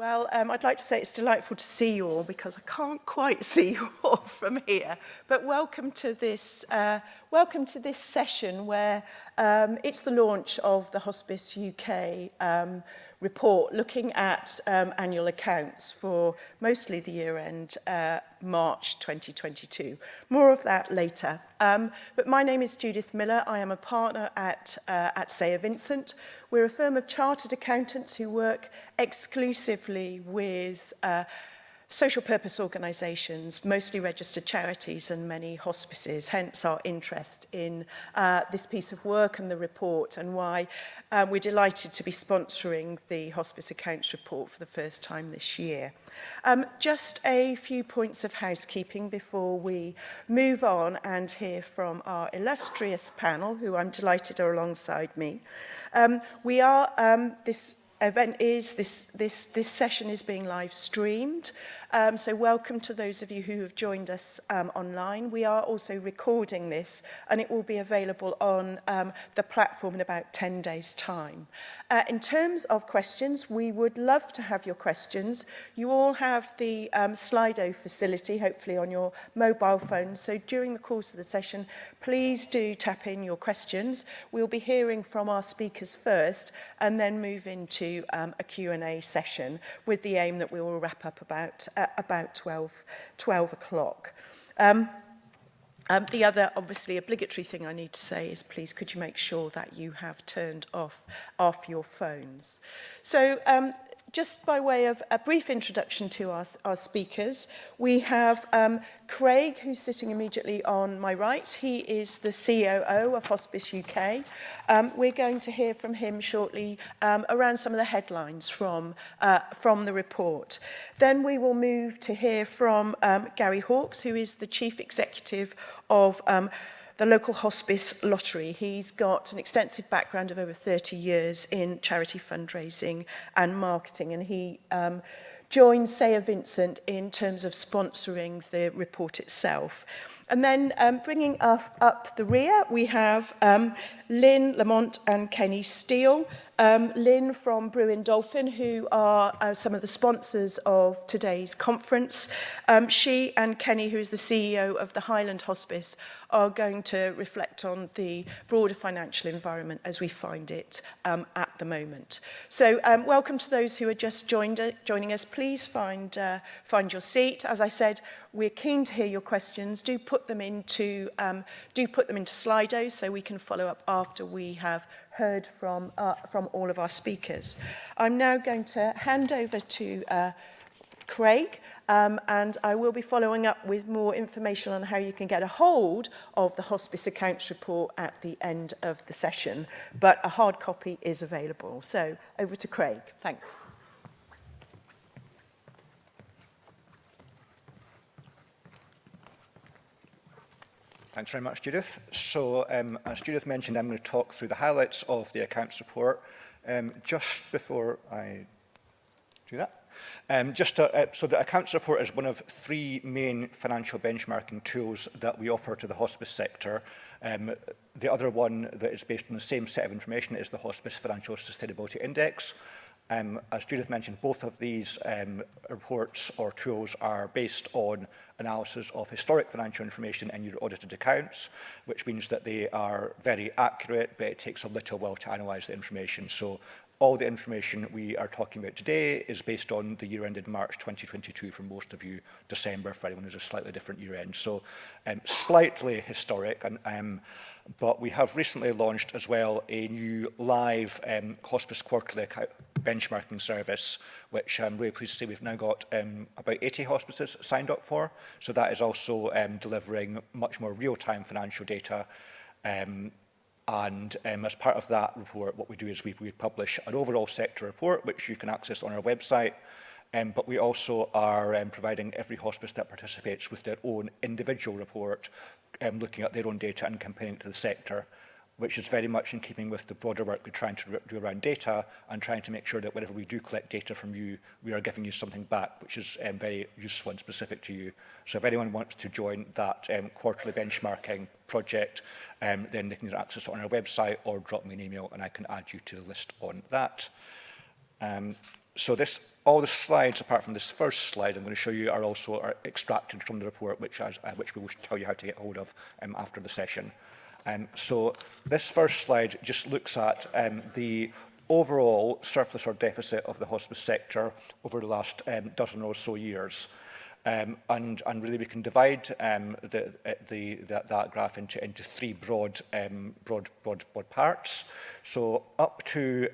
Well, I'd like to say it's delightful to see you all because I can't quite see you all from here. But welcome to this session where it's the launch of the Hospice UK report looking at annual accounts for mostly the year end March 2022. More of that later. But my name is Judith Miller. I am a partner at Sayer Vincent. We're a firm of chartered accountants who work exclusively with social purpose organisations, mostly registered charities and many hospices, hence our interest in this piece of work and the report, and why we're delighted to be sponsoring the Hospice Accounts report for the first time this year. Just a few points of housekeeping before we move on and hear from our illustrious panel, who I'm delighted are alongside me. This session is being live streamed. So welcome to those of you who have joined us online. We are also recording this and it will be available on the platform in about 10 days' time. In terms of questions, we would love to have your questions. You all have the Slido facility, hopefully on your mobile phone. So during the course of the session, please do tap in your questions. We'll be hearing from our speakers first and then move into a Q&A session with the aim that we will wrap up about 12 o'clock. The other obviously obligatory thing I need to say is please could you make sure that you have turned off your phones. So just by way of a brief introduction to our speakers, we have Craig, who's sitting immediately on my right. He is the COO of Hospice UK. We're going to hear from him shortly around some of the headlines from the report. Then we will move to hear from Gary Hawkes, who is the Chief Executive of the local hospice lottery. He's got an extensive background of over 30 years in charity fundraising and marketing, and he joins Sayer Vincent in terms of sponsoring the report itself. And then bringing up the rear, we have Lynne, Lamont and Kenny Steele. Lynne from Dolphin, who are some of the sponsors of today's conference. She and Kenny, who is the CEO of the Highland Hospice, are going to reflect on the broader financial environment as we find it at the moment. So welcome to those who are just joining us. Please find your seat. As I said, we're keen to hear your questions. Do put them into Slido so we can follow up after we have heard from all of our speakers. I'm now going to hand over to Craig, and I will be following up with more information on how you can get a hold of the Hospice Accounts report at the end of the session, but a hard copy is available. So over to Craig. Thanks. Thanks very much, Judith. So, as Judith mentioned, I'm going to talk through the highlights of the accounts report. Just before I do that, so the accounts report is one of three main financial benchmarking tools that we offer to the hospice sector. The other one that is based on the same set of information is the Hospice Financial Sustainability Index. As Judith mentioned, both of these reports or tools are based on analysis of historic financial information in your audited accounts, which means that they are very accurate, but it takes a little while to analyse the information. So all the information we are talking about today is based on the year ended March 2022 for most of you, December for anyone who's a slightly different year end. So slightly historic, but we have recently launched as well a new live hospice quarterly benchmarking service, which I'm really pleased to say we've now got about 80 hospices signed up for. So that is also delivering much more real-time financial data. And as part of that report, what we do is we publish an overall sector report, which you can access on our website. But we also are providing every hospice that participates with their own individual report, looking at their own data and comparing it to the sector, which is very much in keeping with the broader work we're trying to do around data and trying to make sure that whenever we do collect data from you, we are giving you something back, which is very useful and specific to you. So if anyone wants to join that quarterly benchmarking project, then they can either access it on our website or drop me an email and I can add you to the list on that. So this all the slides, apart from this first slide I'm going to show you, are also extracted from the report, which we will tell you how to get hold of after the session. So this first slide just looks at the overall surplus or deficit of the hospice sector over the last dozen or so years. And really we can divide that graph into three broad parts. So up to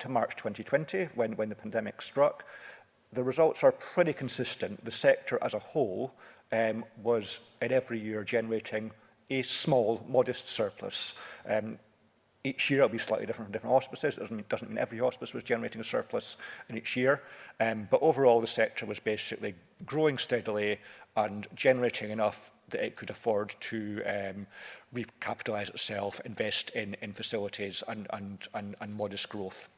March 2020, when the pandemic struck, the results are pretty consistent. The sector as a whole was in every year generating a small, modest surplus. Each year it'll be slightly different from different hospices. It doesn't mean every hospice was generating a surplus in each year. But overall, the sector was basically growing steadily and generating enough that it could afford to recapitalise itself, invest in facilities and modest growth.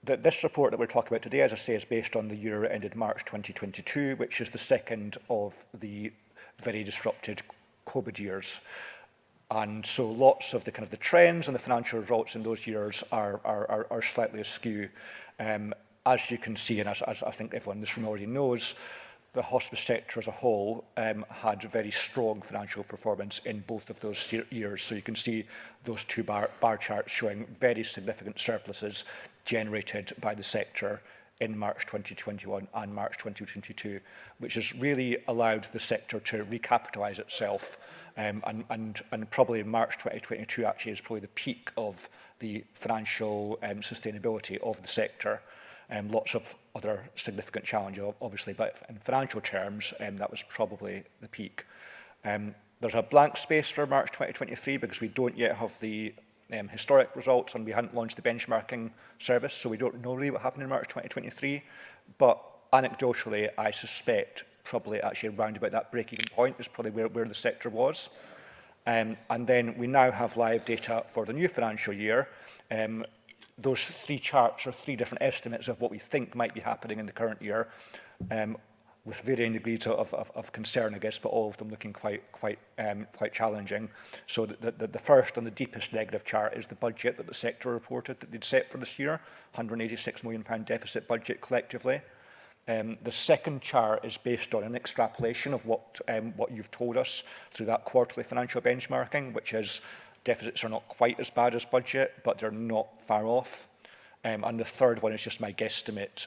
This report that we're talking about today, as I say, is based on the year ended March 2022, which is the second of the very disrupted COVID years. And so lots of the trends and the financial results in those years are slightly askew. As you can see, and as I think everyone in this room already knows, the hospice sector as a whole had very strong financial performance in both of those years. So you can see those two bar charts showing very significant surpluses generated by the sector in March 2021 and March 2022, which has really allowed the sector to recapitalise itself. And probably March 2022 actually is probably the peak of the financial sustainability of the sector. Lots of other significant challenges, obviously, but in financial terms, that was probably the peak. There's a blank space for March 2023 because we don't yet have the historic results and we hadn't launched the benchmarking service, so we don't know really what happened in March 2023. But anecdotally, I suspect probably actually around about that break-even point is probably where the sector was. And then we now have live data for the new financial year. Those three charts are three different estimates of what we think might be happening in the current year, with varying degrees of concern, I guess, but all of them looking quite challenging. So the first and the deepest negative chart is the budget that the sector reported that they'd set for this year, £186 million deficit budget collectively. The second chart is based on an extrapolation of what you've told us through that quarterly financial benchmarking, which is deficits are not quite as bad as budget, but they're not far off. And the third one is just my guesstimate,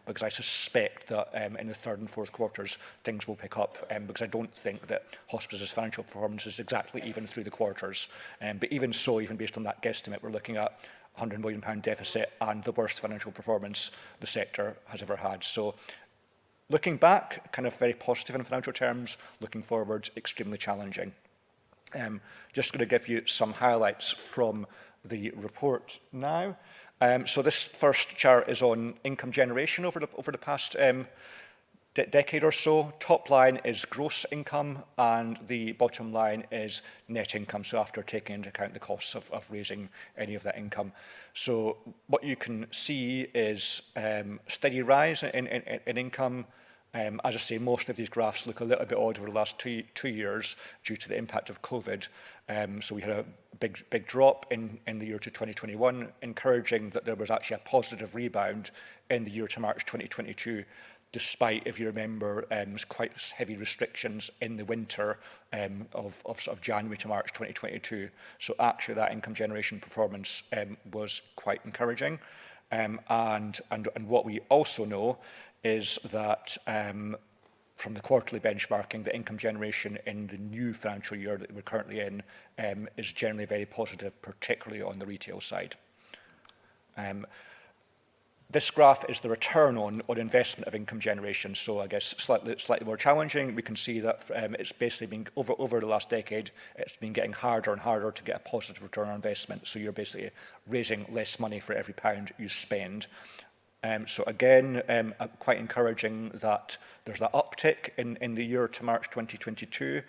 because I suspect that in the third and fourth quarters, things will pick up, because I don't think that hospices' financial performance is exactly even through the quarters. But even so, even based on that guesstimate, we're looking at £100 million deficit and the worst financial performance the sector has ever had. So looking back, kind of very positive in financial terms, looking forward, extremely challenging. Just going to give you some highlights from the report now. So this first chart is on income generation over the past decade or so. Top line is gross income and the bottom line is net income, so after taking into account the costs of raising any of that income. So what you can see is steady rise in income. As I say, most of these graphs look a little bit odd over the last two years due to the impact of COVID. So we had a big drop in the year to 2021, encouraging that there was actually a positive rebound in the year to March 2022, despite, if you remember, quite heavy restrictions in the winter of sort of January to March 2022. So actually that income generation performance was quite encouraging. And what we also know is that from the quarterly benchmarking, the income generation in the new financial year that we're currently in is generally very positive, particularly on the retail side. This graph is the return on investment of income generation. So I guess slightly more challenging. We can see that it's basically been over the last decade, it's been getting harder and harder to get a positive return on investment. So you're basically raising less money for every pound you spend. So again, quite encouraging that there's that uptick in the year to March 2022.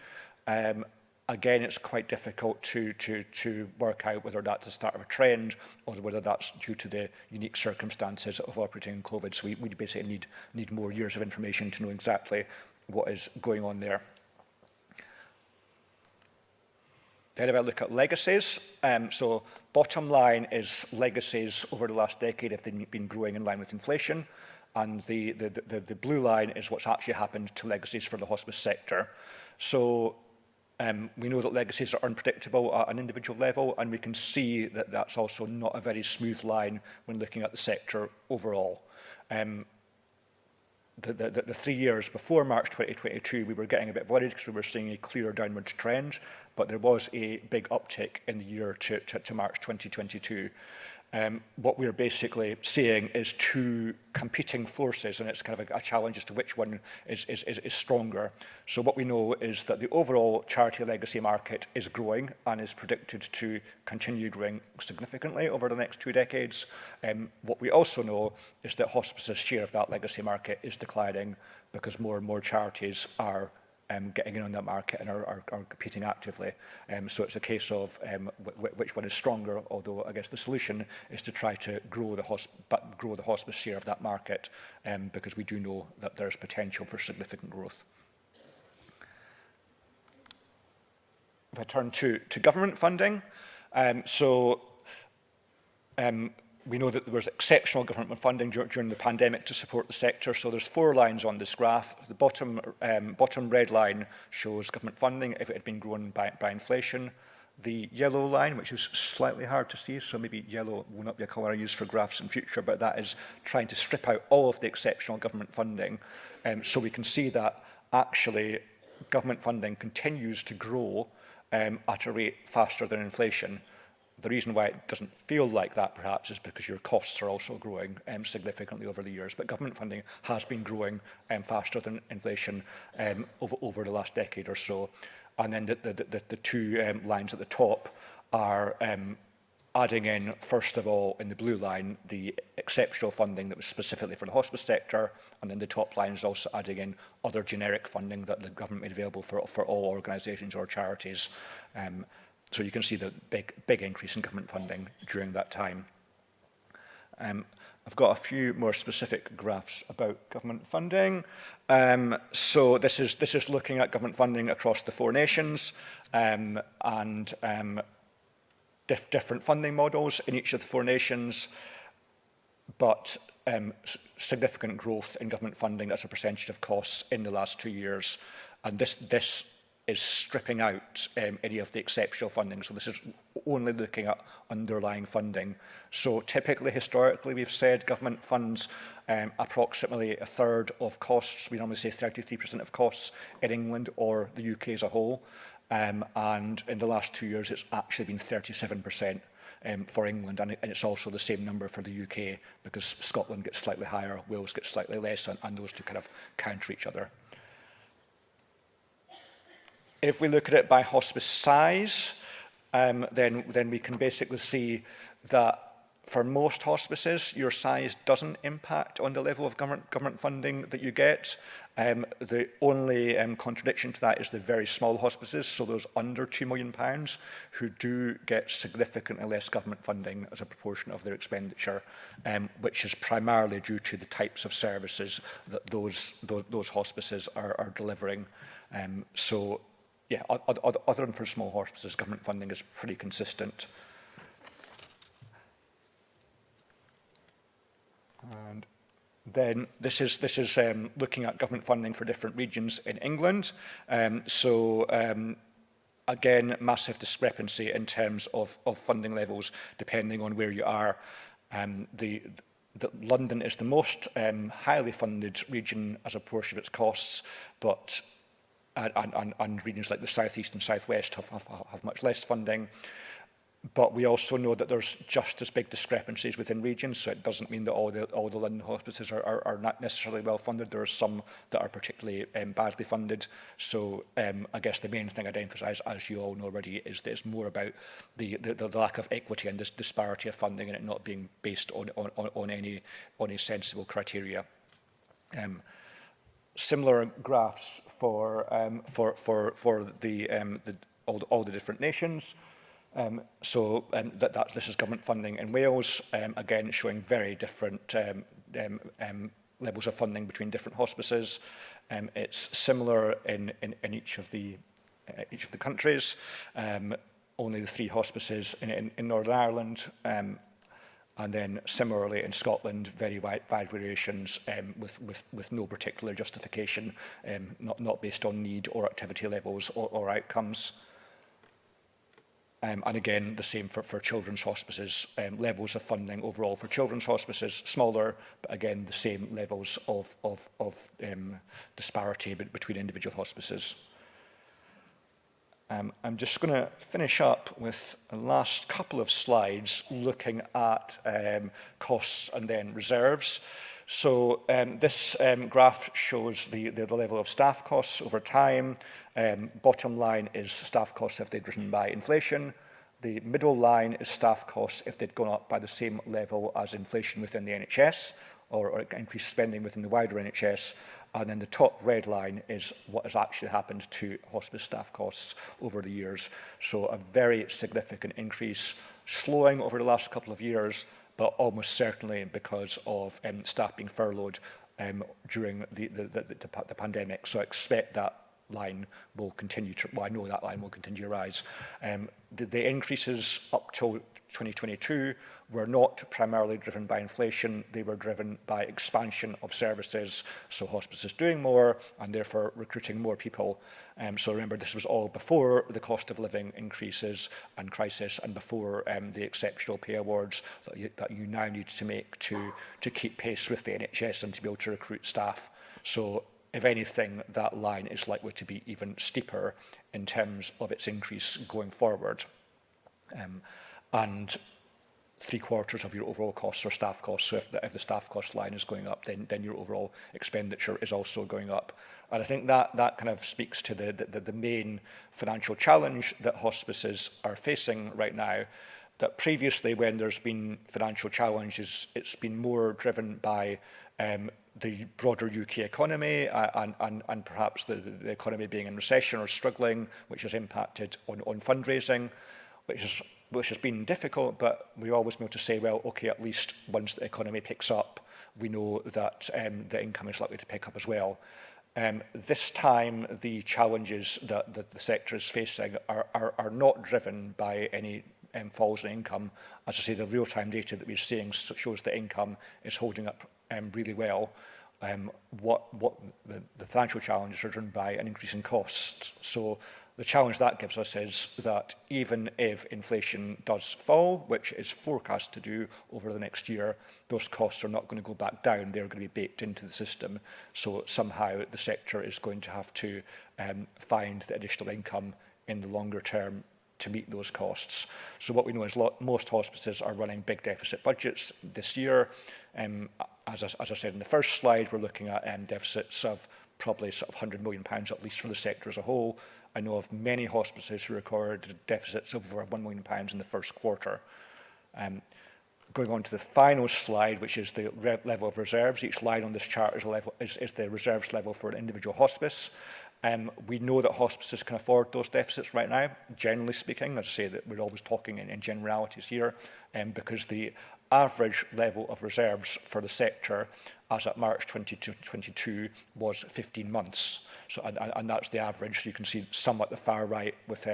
Again, it's quite difficult to work out whether that's the start of a trend or whether that's due to the unique circumstances of operating in COVID. So we basically need more years of information to know exactly what is going on there. Then if I look at legacies, so bottom line is legacies over the last decade have been growing in line with inflation, and the blue line is what's actually happened to legacies for the hospice sector. So we know that legacies are unpredictable at an individual level, and we can see that that's also not a very smooth line when looking at the sector overall. The 3 years before March 2022, we were getting a bit worried because we were seeing a clearer downward trend, but there was a big uptick in the year to March 2022. What we're basically seeing is two competing forces, and it's kind of a challenge as to which one is stronger. So what we know is that the overall charity legacy market is growing and is predicted to continue growing significantly over the next 2 decades. What we also know is that hospice's share of that legacy market is declining because more and more charities are getting in on that market and are competing actively. So it's a case of which one is stronger, although I guess the solution is to try to grow the hospice share of that market, because we do know that there's potential for significant growth. If I turn to government funding, we know that there was exceptional government funding during the pandemic to support the sector. So there's 4 lines on this graph. The bottom red line shows government funding if it had been grown by inflation. The yellow line, which is slightly hard to see, so maybe yellow will not be a colour I use for graphs in future, but that is trying to strip out all of the exceptional government funding. So we can see that actually government funding continues to grow at a rate faster than inflation. The reason why it doesn't feel like that, perhaps, is because your costs are also growing significantly over the years. But government funding has been growing faster than inflation over the last decade or so. And then the 2 lines at the top are adding in, first of all, in the blue line, the exceptional funding that was specifically for the hospice sector. And then the top line is also adding in other generic funding that the government made available for all organisations or charities. So you can see the big increase in government funding during that time. I've got a few more specific graphs about government funding. So this is looking at government funding across the 4 nations and different funding models in each of the 4 nations, but significant growth in government funding as a percentage of costs in the last 2 years. And this is stripping out any of the exceptional funding. So this is only looking at underlying funding. So typically, historically, we've said government funds approximately a third of costs. We normally say 33% of costs in England or the UK as a whole. And in the last 2 years, it's actually been 37% for England. And it's also the same number for the UK, because Scotland gets slightly higher, Wales gets slightly less, and those two kind of counter each other. If we look at it by hospice size, then we can basically see that for most hospices, your size doesn't impact on the level of government funding that you get. The only contradiction to that is the very small hospices, so those under £2 million, who do get significantly less government funding as a proportion of their expenditure, which is primarily due to the types of services that those hospices are delivering. So, yeah, other than for small hospices, government funding is pretty consistent. And then this is looking at government funding for different regions in England. Again, massive discrepancy in terms of funding levels depending on where you are. London is the most highly funded region as a portion of its costs, but and regions like the South East and South West have much less funding. But we also know that there's just as big discrepancies within regions, so it doesn't mean that all the London hospices are not necessarily well funded. There are some that are particularly badly funded. So I guess the main thing I'd emphasise, as you all know already, is that it's more about the lack of equity and this disparity of funding, and it not being based on any sensible criteria. Similar graphs for all the different nations. This is government funding in Wales, again showing very different levels of funding between different hospices. It's similar in each of the countries. only the 3 hospices in Northern Ireland, and then similarly in Scotland, very wide variations with no particular justification, not based on need or activity levels or outcomes. And again, the same for children's hospices. Levels of funding overall for children's hospices smaller, but again, the same levels of disparity between individual hospices. I'm just going to finish up with the last couple of slides looking at costs and then reserves. So this graph shows the level of staff costs over time. Bottom line is staff costs if they're driven by inflation. The middle line is staff costs if they'd gone up by the same level as inflation within the NHS or increased spending within the wider NHS. And then the top red line is what has actually happened to hospice staff costs over the years. So a very significant increase, slowing over the last couple of years, but almost certainly because of staff being furloughed during the pandemic. So I expect that line will continue to, well, I know that line will continue to rise. The increases up till 2022 were not primarily driven by inflation, they were driven by expansion of services, so hospices doing more and therefore recruiting more people. So remember, this was all before the cost of living increases and crisis and before the exceptional pay awards that you now need to make to keep pace with the NHS and to be able to recruit staff. So if anything, that line is likely to be even steeper in terms of its increase going forward. And 3/4 of your overall costs are staff costs. So if the staff cost line is going up, then your overall expenditure is also going up. And I think that kind of speaks to the main financial challenge that hospices are facing right now. That previously, when there's been financial challenges, it's been more driven by the broader UK economy and perhaps the economy being in recession or struggling, which has impacted on fundraising, which has been difficult, but we always be able to say, well, okay, at least once the economy picks up, we know that the income is likely to pick up as well. This time, the challenges that the sector is facing are not driven by any falls in income. As I say, the real-time data that we're seeing shows that income is holding up really well. What the financial challenges are driven by an increase in costs. So the challenge that gives us is that even if inflation does fall, which is forecast to do over the next year, those costs are not going to go back down. They're going to be baked into the system. So somehow the sector is going to have to find the additional income in the longer term to meet those costs. So what we know is most hospices are running big deficit budgets this year. As I said in the first slide, we're looking at deficits of probably sort of £100 million at least for the sector as a whole. I know of many hospices who recorded deficits of over £1 million in the first quarter. Going on to the final slide, which is the level of reserves. Each line on this chart is the reserves level for an individual hospice. We know that hospices can afford those deficits right now, generally speaking. As I say, that we're always talking in generalities here, because the average level of reserves for the sector as at March 2022 was 15 months. So, and that's the average. You can see some at the far right with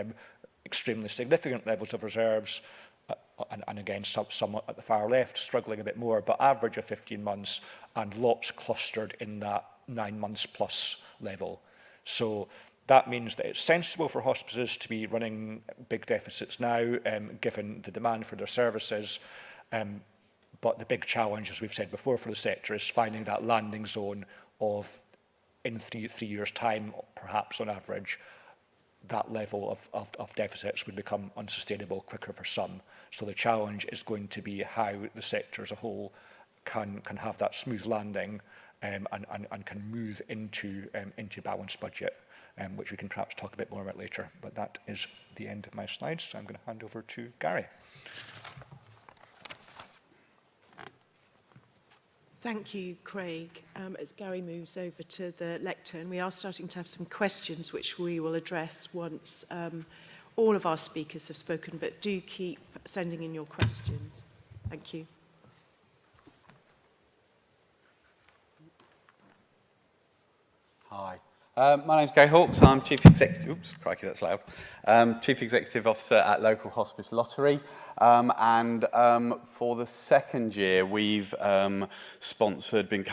extremely significant levels of reserves, and again, some at the far left struggling a bit more, but average of 15 months and lots clustered in that 9 months plus level. So that means that it's sensible for hospices to be running big deficits now, given the demand for their services. But the big challenge, as we've said before, for the sector is finding that landing zone of, in three years' time, perhaps on average, that level of deficits would become unsustainable quicker for some. So the challenge is going to be how the sector as a whole can have that smooth landing and can move into balanced budget, which we can perhaps talk a bit more about later. But that is the end of my slides, so I'm going to hand over to Gary. Thank you, Craig. As Gary moves over to the lectern, we are starting to have some questions which we will address once all of our speakers have spoken, but do keep sending in your questions. Thank you. Hi, My name's Gary Hawkes. I'm Chief Executive. Oops, crikey, that's loud. Chief Executive Officer at Local Hospice Lottery. For the second year, we've sponsored, been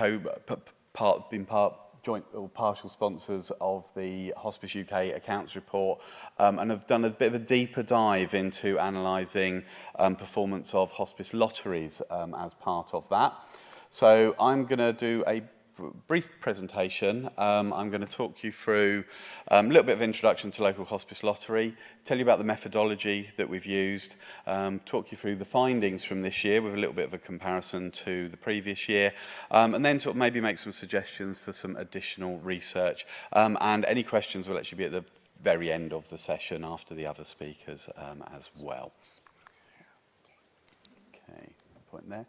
joint or partial sponsors of the Hospice UK Accounts report, and have done a bit of a deeper dive into analysing performance of hospice lotteries as part of that. So I'm going to do a brief presentation. I'm going to talk you through a little bit of introduction to Local Hospice Lottery, tell you about the methodology that we've used, talk you through the findings from this year with a little bit of a comparison to the previous year, and then sort of maybe make some suggestions for some additional research. And any questions will actually be at the very end of the session after the other speakers as well. Okay, point there.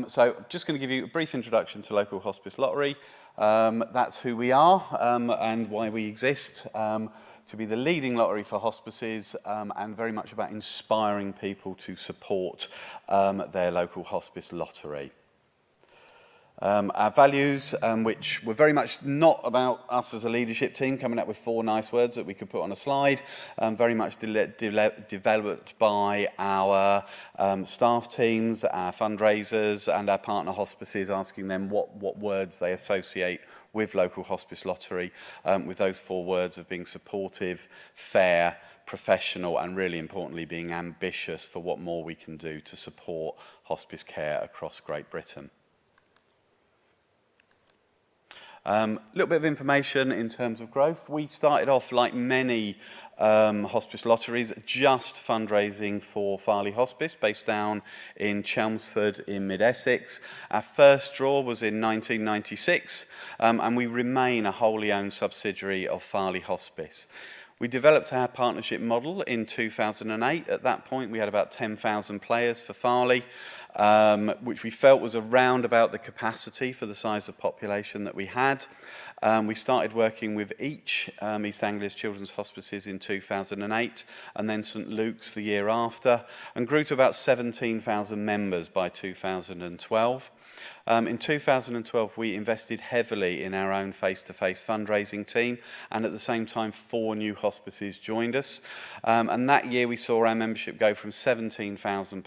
So just going to give you a brief introduction to Local Hospice Lottery. That's who we are and why we exist, to be the leading lottery for hospices and very much about inspiring people to support their local hospice lottery. Our values, which were very much not about us as a leadership team coming up with 4 nice words that we could put on a slide, very much developed by our staff teams, our fundraisers and our partner hospices, asking them what words they associate with Local Hospice Lottery, with those 4 words of being supportive, fair, professional and really importantly being ambitious for what more we can do to support hospice care across Great Britain. Little bit of information in terms of growth. We started off, like many hospice lotteries, just fundraising for Farley Hospice, based down in Chelmsford in mid-Essex. Our first draw was in 1996, and we remain a wholly owned subsidiary of Farley Hospice. We developed our partnership model in 2008. At that point, we had about 10,000 players for Farley, which we felt was around about the capacity for the size of population that we had. We started working with each East Anglia's children's hospices in 2008 and then St Luke's the year after, and grew to about 17,000 members by 2012. In 2012, we invested heavily in our own face-to-face fundraising team, and at the same time, 4 new hospices joined us. And that year, we saw our membership go from 17,000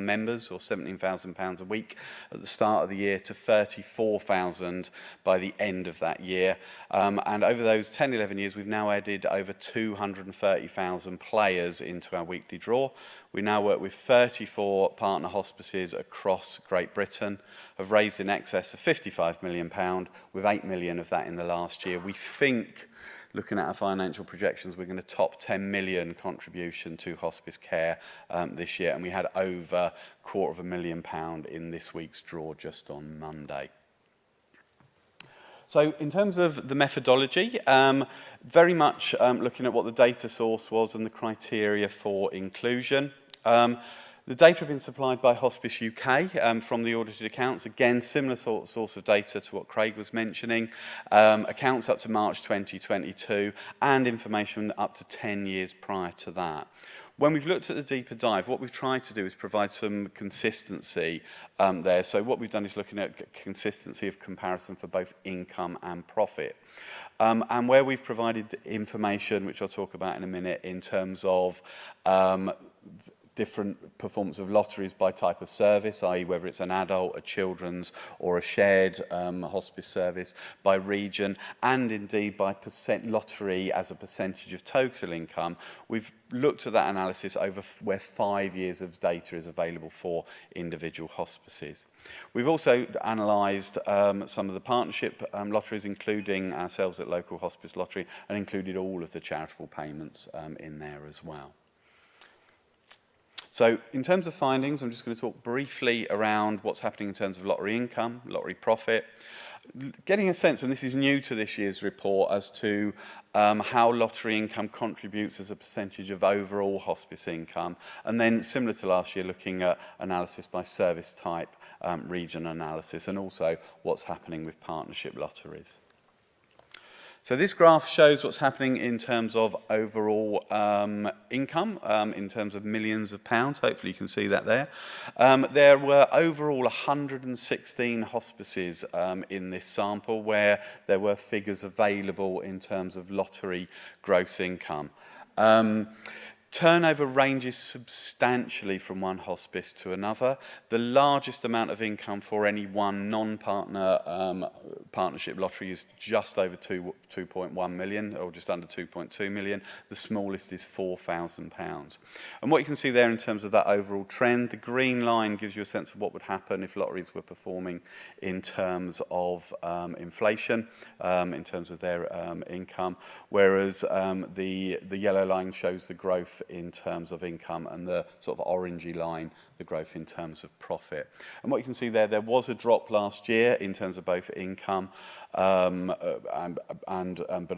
members, or £17,000 a week, at the start of the year, to 34,000 by the end of that year. And over those 10, 11 years, we've now added over 230,000 players into our weekly draw. We now work with 34 partner hospices across Great Britain, have raised in excess of £55 million, with 8 million of that in the last year. We think, looking at our financial projections, we're going to top 10 million contribution to hospice care this year, and we had over £250,000 in this week's draw just on Monday. So in terms of the methodology, very much looking at what the data source was and the criteria for inclusion. The data have been supplied by Hospice UK from the audited accounts. Again, similar source of data to what Craig was mentioning. Accounts up to March 2022 and information up to 10 years prior to that. When we've looked at the deeper dive, what we've tried to do is provide some consistency there. So what we've done is looking at consistency of comparison for both income and profit. And where we've provided information, which I'll talk about in a minute, in terms of different performance of lotteries by type of service, i.e. whether it's an adult, a children's or a shared hospice service, by region, and indeed by lottery as a percentage of total income. We've looked at that analysis over where 5 years of data is available for individual hospices. We've also analysed some of the partnership lotteries, including ourselves at Local Hospice Lottery, and included all of the charitable payments in there as well. So in terms of findings, I'm just going to talk briefly around what's happening in terms of lottery income, lottery profit, getting a sense, and this is new to this year's report, as to how lottery income contributes as a percentage of overall hospice income, and then similar to last year, looking at analysis by service type, region analysis, and also what's happening with partnership lotteries. So this graph shows what's happening in terms of overall income, in terms of millions of pounds. Hopefully you can see that there. There were overall 116 hospices in this sample where there were figures available in terms of lottery gross income. Turnover ranges substantially from one hospice to another. The largest amount of income for any one non-partner partnership lottery is just over 2.1 million, or just under 2.2 million. The smallest is £4,000. And what you can see there in terms of that overall trend, the green line gives you a sense of what would happen if lotteries were performing in terms of inflation, in terms of their income, whereas the yellow line shows the growth in terms of income, and the sort of orangey line, the growth in terms of profit. And what you can see there, there was a drop last year in terms of both income but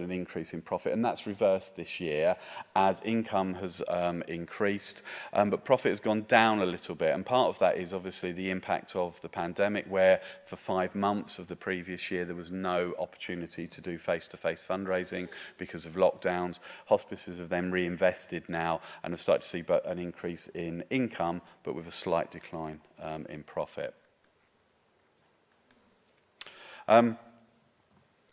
an increase in profit, and that's reversed this year as income has increased, but profit has gone down a little bit. And part of that is obviously the impact of the pandemic, where for 5 months of the previous year there was no opportunity to do face-to-face fundraising because of lockdowns. Hospices have then reinvested now and have started to see an increase in income, but with a slight decline in profit.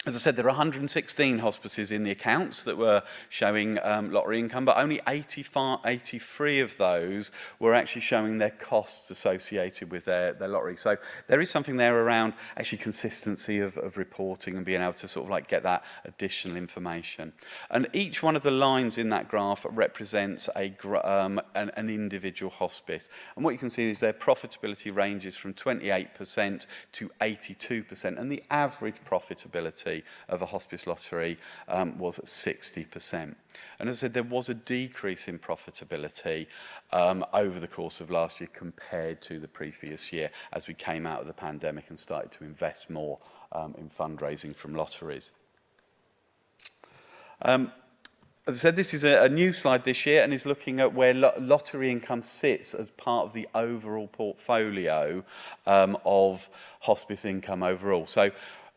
As I said, there are 116 hospices in the accounts that were showing lottery income, but only 83 of those were actually showing their costs associated with their lottery. So there is something there around actually consistency of reporting and being able to sort of like get that additional information. And each one of the lines in that graph represents an individual hospice. And what you can see is their profitability ranges from 28% to 82%, and the average profitability of a hospice lottery was 60%. And as I said, there was a decrease in profitability over the course of last year compared to the previous year as we came out of the pandemic and started to invest more in fundraising from lotteries. As I said, this is a new slide this year and is looking at where lottery income sits as part of the overall portfolio of hospice income overall. So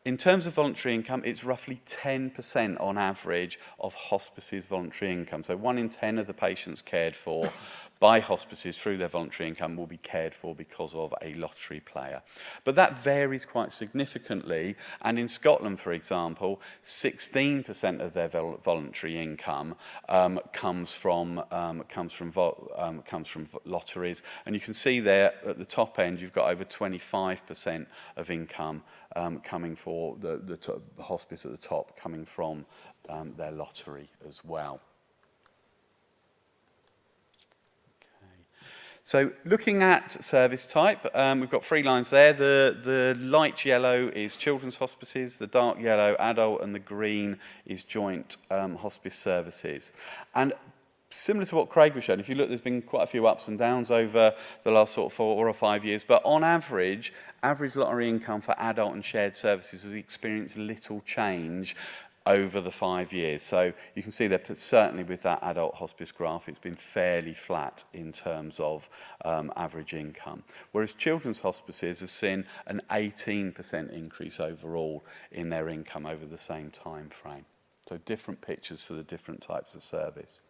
in terms of voluntary income, it's roughly 10% on average of hospices' voluntary income. So 1 in 10 of the patients cared for by hospices through their voluntary income will be cared for because of a lottery player. But that varies quite significantly, and in Scotland, for example, 16% of their voluntary income comes from lotteries, and you can see there at the top end you've got over 25% of income coming for the hospice at the top, coming from their lottery as well. So looking at service type, we've got 3 lines there. The light yellow is children's hospices, the dark yellow adult, and the green is joint hospice services. And similar to what Craig was showing, if you look, there's been quite a few ups and downs over the last sort of 4 or 5 years, but on average lottery income for adult and shared services has experienced little change over the 5 years. So you can see that certainly with that adult hospice graph, it's been fairly flat in terms of average income. Whereas children's hospices have seen an 18% increase overall in their income over the same time frame. So different pictures for the different types of service.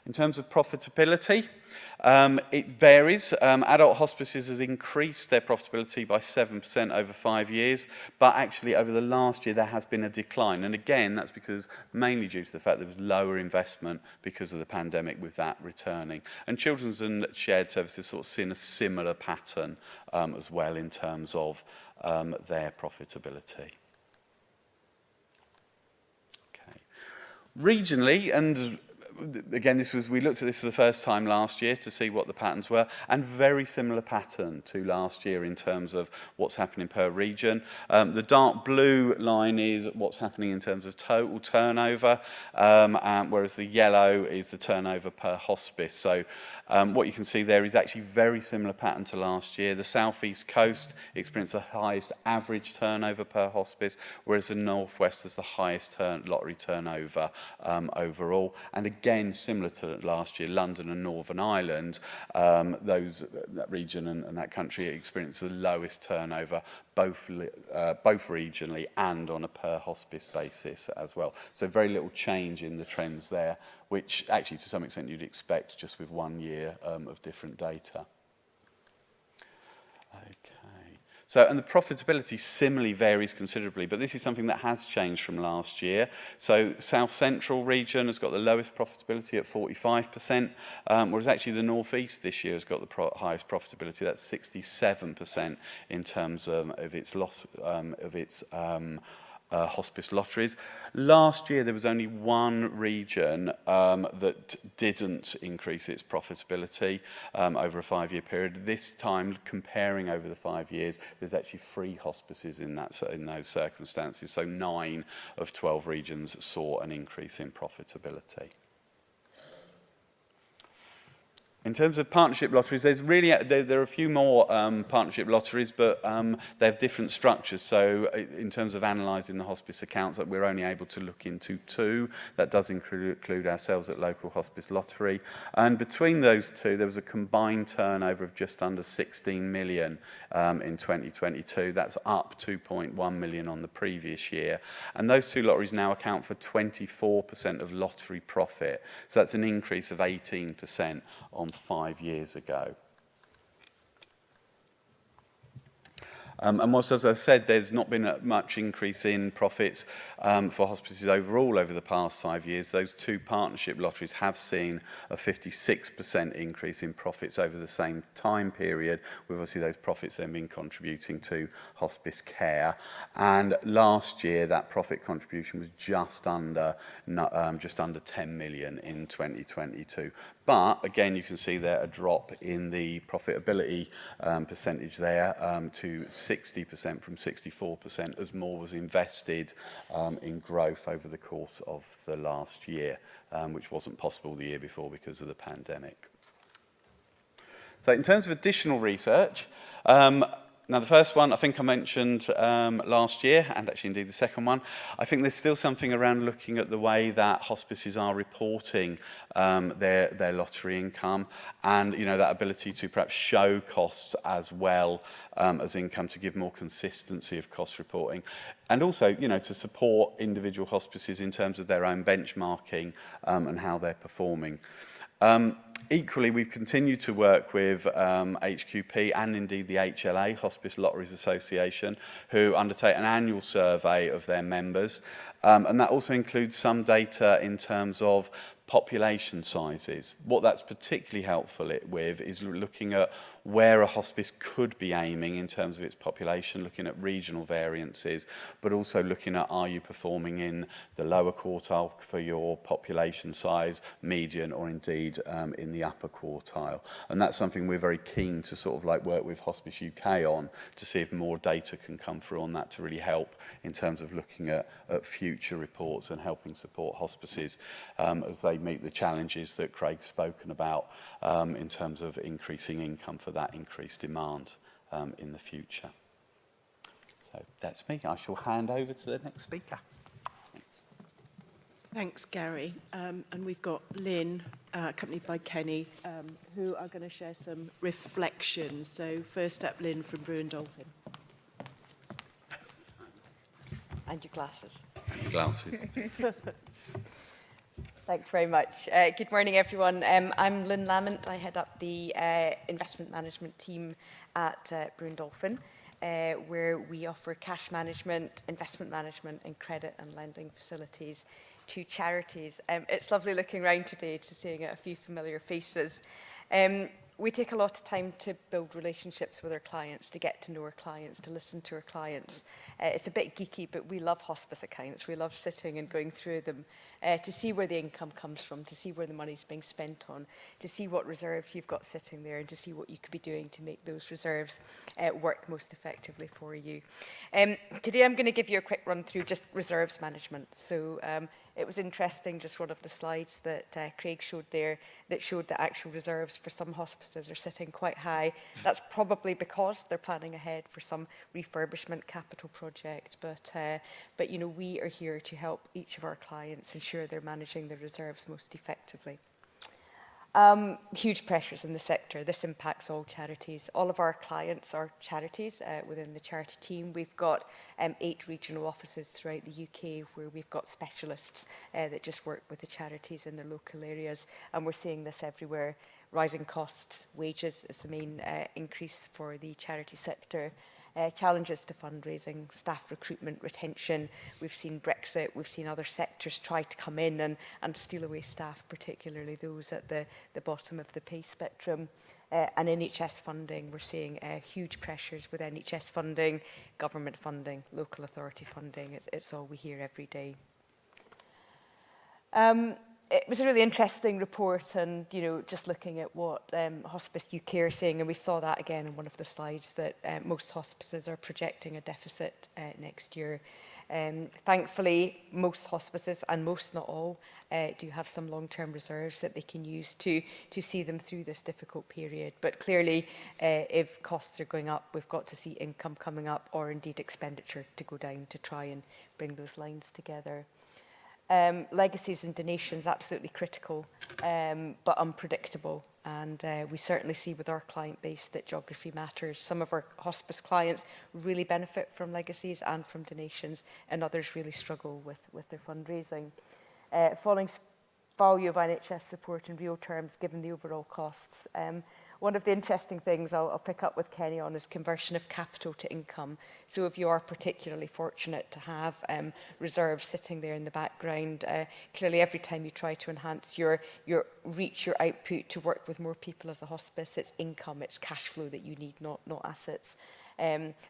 In terms of profitability, it varies. Adult hospices has increased their profitability by 7% over 5 years, but actually over the last year there has been a decline. And again, that's because mainly due to the fact there was lower investment because of the pandemic with that returning. And children's and shared services sort of seen a similar pattern as well in terms of their profitability. Okay. Regionally, and again, we looked at this for the first time last year to see what the patterns were, and very similar pattern to last year in terms of what's happening per region. The dark blue line is what's happening in terms of total turnover, whereas the yellow is the turnover per hospice. So what you can see there is actually very similar pattern to last year. The South East Coast experienced the highest average turnover per hospice, whereas the North West has the highest lottery turnover overall. And again, again, similar to last year, London and Northern Ireland, that region and that country experienced the lowest turnover, both regionally and on a per hospice basis as well. So very little change in the trends there, which actually to some extent you'd expect just with 1 year of different data. Okay. So, and the profitability similarly varies considerably, but this is something that has changed from last year. So, South Central region has got the lowest profitability at 45%, whereas actually the North East this year has got the highest profitability. That's 67% in terms of its loss of its hospice lotteries. Last year there was only one region that didn't increase its profitability over a 5-year period. This time, comparing over the 5 years, there's actually 3 hospices in those circumstances. So 9 of 12 regions saw an increase in profitability. In terms of partnership lotteries, there are a few more partnership lotteries, but they have different structures. So in terms of analysing the hospice accounts, we're only able to look into 2. That does include ourselves at Local Hospice Lottery. And between those 2, there was a combined turnover of just under 16 million in 2022. That's up 2.1 million on the previous year. And those 2 lotteries now account for 24% of lottery profit. So that's an increase of 18% on 5 years ago. And whilst, as I said, there's not been much increase in profits for hospices overall over the past 5 years, those 2 partnership lotteries have seen a 56% increase in profits over the same time period, with obviously those profits then been contributing to hospice care. And last year, that profit contribution was just under 10 million in 2022. But again, you can see there a drop in the profitability percentage there to 60% from 64% as more was invested in growth over the course of the last year, which wasn't possible the year before because of the pandemic. So in terms of additional research, now the first one I think I mentioned last year, and actually indeed the second one, I think there's still something around looking at the way that hospices are reporting their lottery income, and that ability to perhaps show costs as well as income to give more consistency of cost reporting, and also to support individual hospices in terms of their own benchmarking and how they're performing. Equally, we've continued to work with HQP and indeed the HLA, Hospice Lotteries Association, who undertake an annual survey of their members. And that also includes some data in terms of population sizes. What that's particularly helpful with is looking at where a hospice could be aiming in terms of its population, looking at regional variances, but also looking at, are you performing in the lower quartile for your population size, median, or indeed in the upper quartile. And that's something we're very keen to sort of work with Hospice UK on, to see if more data can come through on that to really help in terms of looking at future reports and helping support hospices as they meet the challenges that Craig's spoken about in terms of increasing income for that increased demand in the future. So that's me. I shall hand over to the next speaker. Thanks. Thanks, Gary. And we've got Lynne, accompanied by Kenny, who are going to share some reflections. So first up, Lynne from Dolphin. And your glasses. And your glasses. Thanks very much. Good morning, everyone. I'm Lynne Lamont. I head up the investment management team at Dolphin, where we offer cash management, investment management, and credit and lending facilities to charities. It's lovely looking around today to seeing a few familiar faces. We take a lot of time to build relationships with our clients, to get to know our clients, to listen to our clients. It's a bit geeky, but we love hospice accounts. We love sitting and going through them to see where the income comes from, to see where the money's being spent on, to see what reserves you've got sitting there, and to see what you could be doing to make those reserves work most effectively for you. Today I'm going to give you a quick run through just reserves management. So It was interesting, just one of the slides that Craig showed there, that showed that actual reserves for some hospices are sitting quite high. That's probably because they're planning ahead for some refurbishment capital project. But you know, we are here to help each of our clients ensure they're managing their reserves most effectively. Huge pressures in the sector. This impacts all charities. All of our clients are charities within the charity team. We've got 8 regional offices throughout the UK where we've got specialists that just work with the charities in their local areas. And we're seeing this everywhere. Rising costs, wages is the main increase for the charity sector. Challenges to fundraising, staff recruitment, retention. We've seen Brexit, we've seen other sectors try to come in and steal away staff, particularly those at the bottom of the pay spectrum. And NHS funding, we're seeing huge pressures with NHS funding, government funding, local authority funding. It's all we hear every day. It was a really interesting report, and you know, just looking at what Hospice UK are saying, and we saw that again in one of the slides, that most hospices are projecting a deficit next year. Thankfully, most hospices, and most not all, do have some long-term reserves that they can use to see them through this difficult period. But clearly, if costs are going up, we've got to see income coming up, or indeed expenditure to go down, to try and bring those lines together. Legacies and donations, absolutely critical, but unpredictable. And we certainly see with our client base that geography matters. Some of our hospice clients really benefit from legacies and from donations, and others really struggle with their fundraising. Falling value of NHS support in real terms, given the overall costs. One of the interesting things I'll pick up with Kenny on is conversion of capital to income. So if you are particularly fortunate to have reserves sitting there in the background, clearly every time you try to enhance your reach, your output to work with more people as a hospice, it's income, it's cash flow that you need, not assets.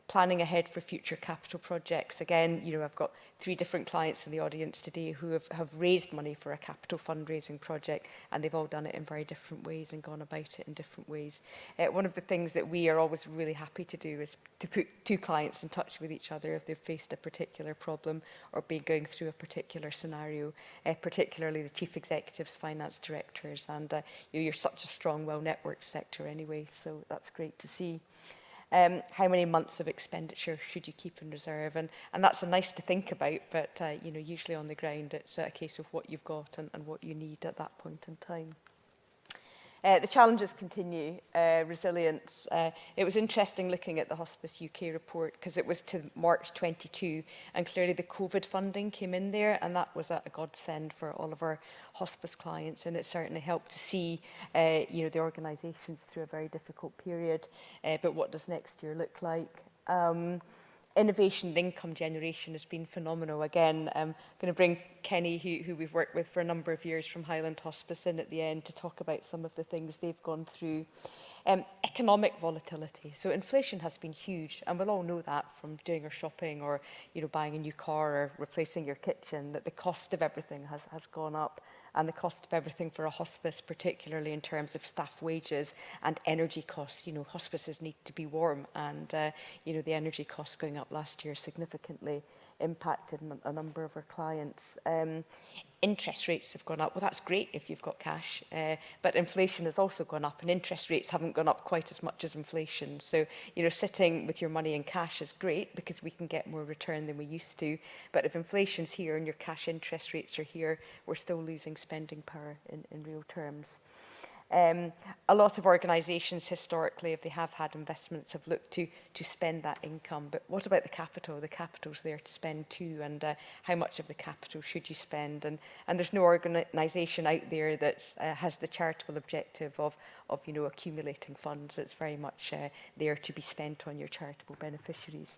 Planning ahead for future capital projects. Again, you know, I've got 3 different clients in the audience today who have raised money for a capital fundraising project, and they've all done it in very different ways and gone about it in different ways. One of the things that we are always really happy to do is to put 2 clients in touch with each other if they've faced a particular problem or been going through a particular scenario, particularly the chief executives, finance directors, and you're such a strong, well-networked sector anyway, so that's great to see. How many months of expenditure should you keep in reserve? And that's nice to think about, but you know, usually on the ground it's a case of what you've got and what you need at that point in time. The challenges continue, resilience. It was interesting looking at the Hospice UK report because it was to March 22, and clearly the COVID funding came in there, and that was a godsend for all of our hospice clients, and it certainly helped to see you know, the organisations through a very difficult period. But what does next year look like? Innovation and income generation has been phenomenal. Again, I'm going to bring Kenny, who we've worked with for a number of years from Highland Hospice, in at the end to talk about some of the things they've gone through. Economic volatility. So inflation has been huge, and we'll all know that from doing our shopping or, you know, buying a new car or replacing your kitchen, that the cost of everything has gone up, and the cost of everything for a hospice, particularly in terms of staff wages and energy costs. You know, hospices need to be warm, and you know, the energy costs going up last year significantly impacted a number of our clients. Interest rates have gone up. Well, that's great if you've got cash, but inflation has also gone up, and interest rates haven't gone up quite as much as inflation. So, you know, sitting with your money in cash is great because we can get more return than we used to. But if inflation's here and your cash interest rates are here, we're still losing spending power in real terms. A lot of organisations historically, if they have had investments, have looked to spend that income. But what about the capital? The capital's there to spend too, and how much of the capital should you spend? And there's no organisation out there that has the charitable objective of you know, accumulating funds. It's very much there to be spent on your charitable beneficiaries.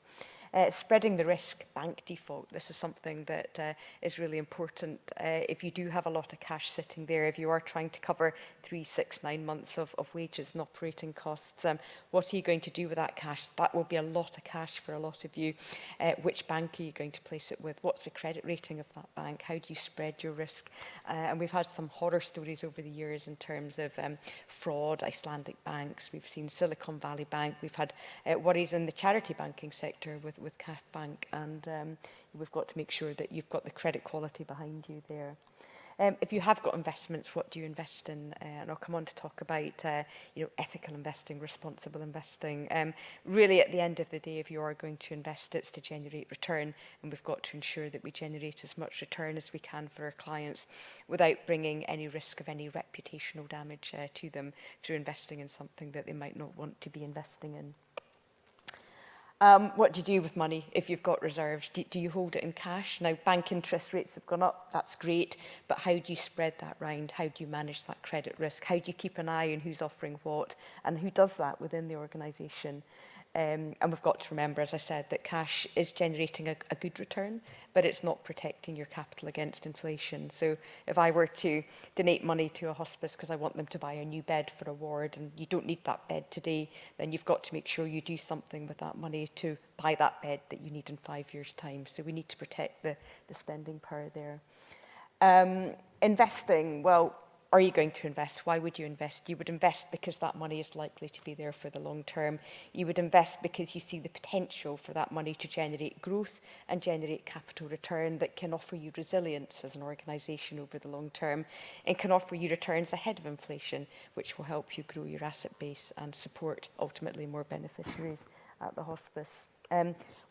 Spreading the risk, bank default. This is something that is really important. If you do have a lot of cash sitting there, if you are trying to cover 3, 6, 9 months of wages and operating costs, what are you going to do with that cash? That will be a lot of cash for a lot of you. Which bank are you going to place it with? What's the credit rating of that bank? How do you spread your risk? And we've had some horror stories over the years in terms of fraud, Icelandic banks. We've seen Silicon Valley Bank. We've had worries in the charity banking sector with with CAF Bank, and we've got to make sure that you've got the credit quality behind you there. If you have got investments, what do you invest in? And I'll come on to talk about ethical investing, responsible investing. Really, at the end of the day, if you are going to invest, it's to generate return, and we've got to ensure that we generate as much return as we can for our clients without bringing any risk of any reputational damage to them through investing in something that they might not want to be investing in. What do you do with money if you've got reserves? Do you hold it in cash? Now, bank interest rates have gone up, that's great, but how do you spread that round? How do you manage that credit risk? How do you keep an eye on who's offering what and who does that within the organisation? And we've got to remember, as I said, that cash is generating a good return, but it's not protecting your capital against inflation. So if I were to donate money to a hospice because I want them to buy a new bed for a ward and you don't need that bed today, then you've got to make sure you do something with that money to buy that bed that you need in 5 years' time. So we need to protect the spending power there. Investing, well, are you going to invest? Why would you invest? You would invest because that money is likely to be there for the long term. You would invest because you see the potential for that money to generate growth and generate capital return that can offer you resilience as an organisation over the long term and can offer you returns ahead of inflation, which will help you grow your asset base and support ultimately more beneficiaries at the hospice.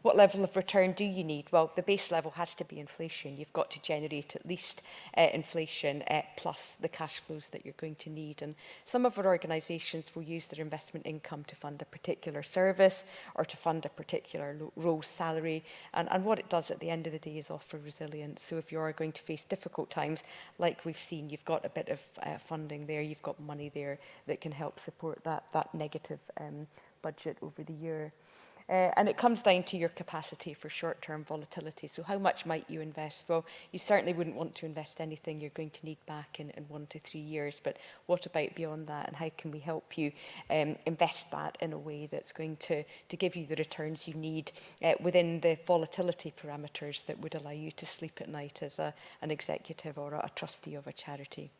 What level of return do you need? Well, the base level has to be inflation. You've got to generate at least inflation plus the cash flows that you're going to need. And some of our organisations will use their investment income to fund a particular service or to fund a particular role's salary. And what it does at the end of the day is offer resilience. So if you are going to face difficult times, like we've seen, you've got a bit of funding there, you've got money there that can help support that negative budget over the year. And it comes down to your capacity for short-term volatility. So how much might you invest? Well, you certainly wouldn't want to invest anything you're going to need back in 1 to 3 years. But what about beyond that? And how can we help you invest that in a way that's going to give you the returns you need within the volatility parameters that would allow you to sleep at night as an executive or a trustee of a charity?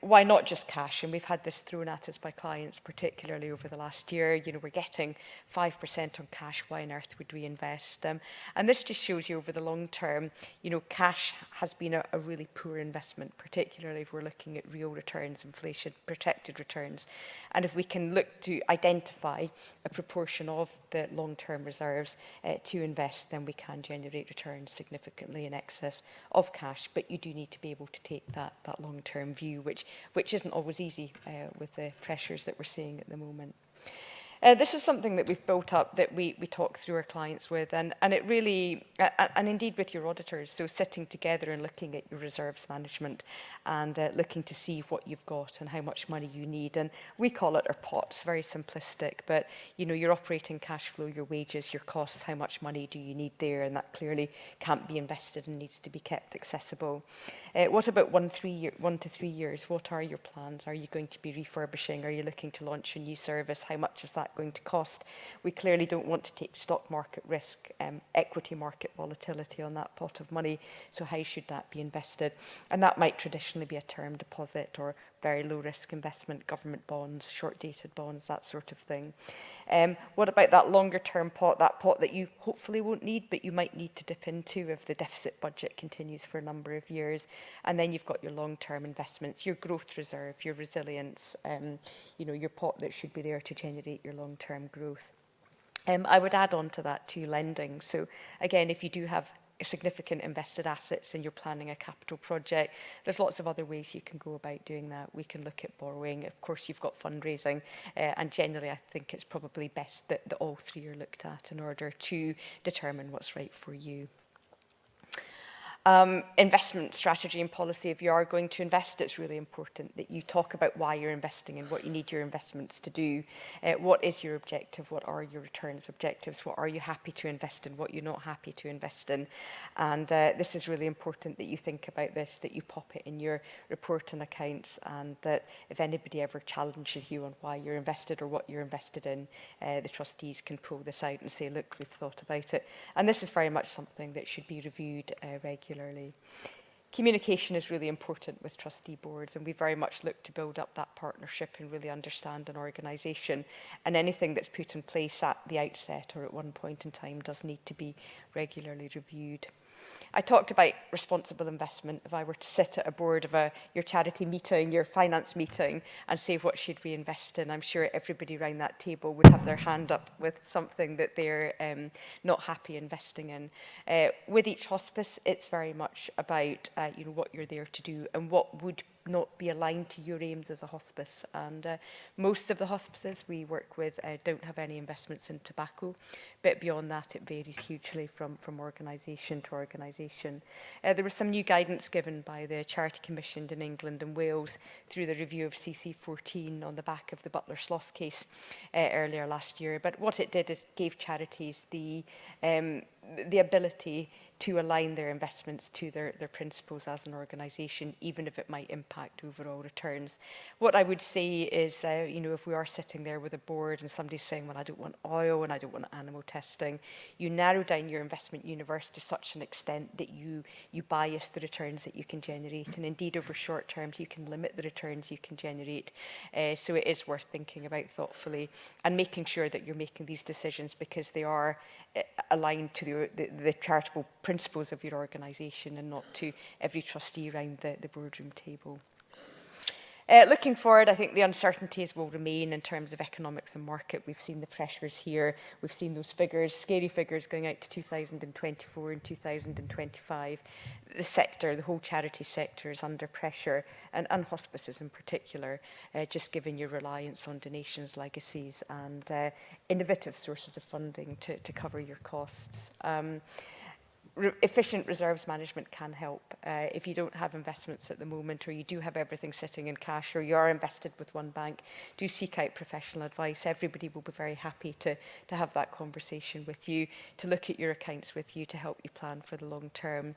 Why not just cash? And we've had this thrown at us by clients, particularly over the last year. You know, we're getting 5% on cash. Why on earth would we invest? And this just shows you over the long term, you know, cash has been a really poor investment, particularly if we're looking at real returns, inflation, protected returns. And if we can look to identify a proportion of the long-term reserves to invest, then we can generate returns significantly in excess of cash. But you do need to be able to take that long-term view, which isn't always easy with the pressures that we're seeing at the moment. This is something that we've built up that we talk through our clients with, and it really, and indeed with your auditors, so sitting together and looking at your reserves management and looking to see what you've got and how much money you need. And we call it our pots, very simplistic, but you know, your operating cash flow, your wages, your costs, how much money do you need there? And that clearly can't be invested and needs to be kept accessible. What about 1 to 3 years? What are your plans? Are you going to be refurbishing? Are you looking to launch a new service? How much is that going to cost? We clearly don't want to take stock market risk, equity market volatility on that pot of money. So how should that be invested? And that might traditionally be a term deposit or very low risk investment, government bonds, short dated bonds, that sort of thing. What about that longer term pot, that pot that you hopefully won't need, but you might need to dip into if the deficit budget continues for a number of years? And then you've got your long term investments, your growth reserve, your resilience, you know, your pot that should be there to generate your long term growth. I would add on to that too, lending. So again, if you do have significant invested assets and you're planning a capital project, there's lots of other ways you can go about doing that. We can look at borrowing. Of course, you've got fundraising, and generally I think it's probably best that all three are looked at in order to determine what's right for you. Investment strategy and policy. If you are going to invest, it's really important that you talk about why you're investing and what you need your investments to do. What is your objective? What are your returns objectives? What are you happy to invest in? What you're not happy to invest in? And this is really important that you think about this, that you pop it in your report and accounts, and that if anybody ever challenges you on why you're invested or what you're invested in, the trustees can pull this out and say, look, we've thought about it. And this is very much something that should be reviewed regularly. Communication is really important with trustee boards, and we very much look to build up that partnership and really understand an organisation. And anything that's put in place at the outset or at one point in time does need to be regularly reviewed. I talked about responsible investment. If I were to sit at a board of your charity meeting, your finance meeting, and say what should we invest in, I'm sure everybody around that table would have their hand up with something that they're not happy investing in. With each hospice, it's very much about what you're there to do and what would not be aligned to your aims as a hospice. And most of the hospices we work with don't have any investments in tobacco, but beyond that it varies hugely from organisation to organisation. There was some new guidance given by the Charity Commission in England and Wales through the review of CC14 on the back of the Butler Sloss case earlier last year. But what it did is gave charities the ability to align their investments to their principles as an organisation, even if it might impact overall returns. What I would say is, if we are sitting there with a board and somebody's saying, well, I don't want oil and I don't want animal testing, you narrow down your investment universe to such an extent that you bias the returns that you can generate. And indeed, over short terms, you can limit the returns you can generate. So it is worth thinking about thoughtfully and making sure that you're making these decisions because they are aligned to the charitable principles of your organisation and not to every trustee around the boardroom table. Looking forward, I think the uncertainties will remain in terms of economics and market. We've seen the pressures here. We've seen those figures, scary figures going out to 2024 and 2025. The sector, the whole charity sector is under pressure, and hospices in particular, just given your reliance on donations, legacies and innovative sources of funding to cover your costs. Efficient reserves management can help. If you don't have investments at the moment, or you do have everything sitting in cash, or you are invested with one bank, do seek out professional advice. Everybody will be very happy to have that conversation with you, to look at your accounts with you, to help you plan for the long term.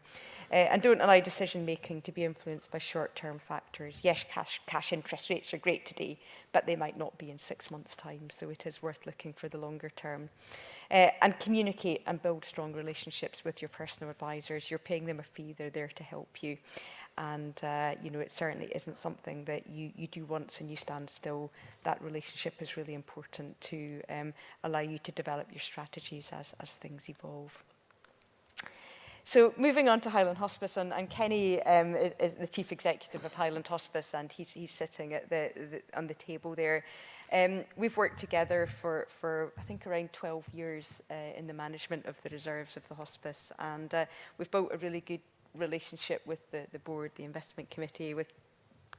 And don't allow decision making to be influenced by short-term factors. Yes, cash interest rates are great today, but they might not be in 6 months' time, so it is worth looking for the longer term. And communicate and build strong relationships with your personal advisors. You're paying them a fee, they're there to help you. And, it certainly isn't something that you do once and you stand still. That relationship is really important to allow you to develop your strategies as things evolve. So moving on to Highland Hospice, and Kenny is the Chief Executive of Highland Hospice, and he's sitting at on the table there. We've worked together for I think around 12 years in the management of the reserves of the hospice, and we've built a really good relationship with the board, the investment committee, with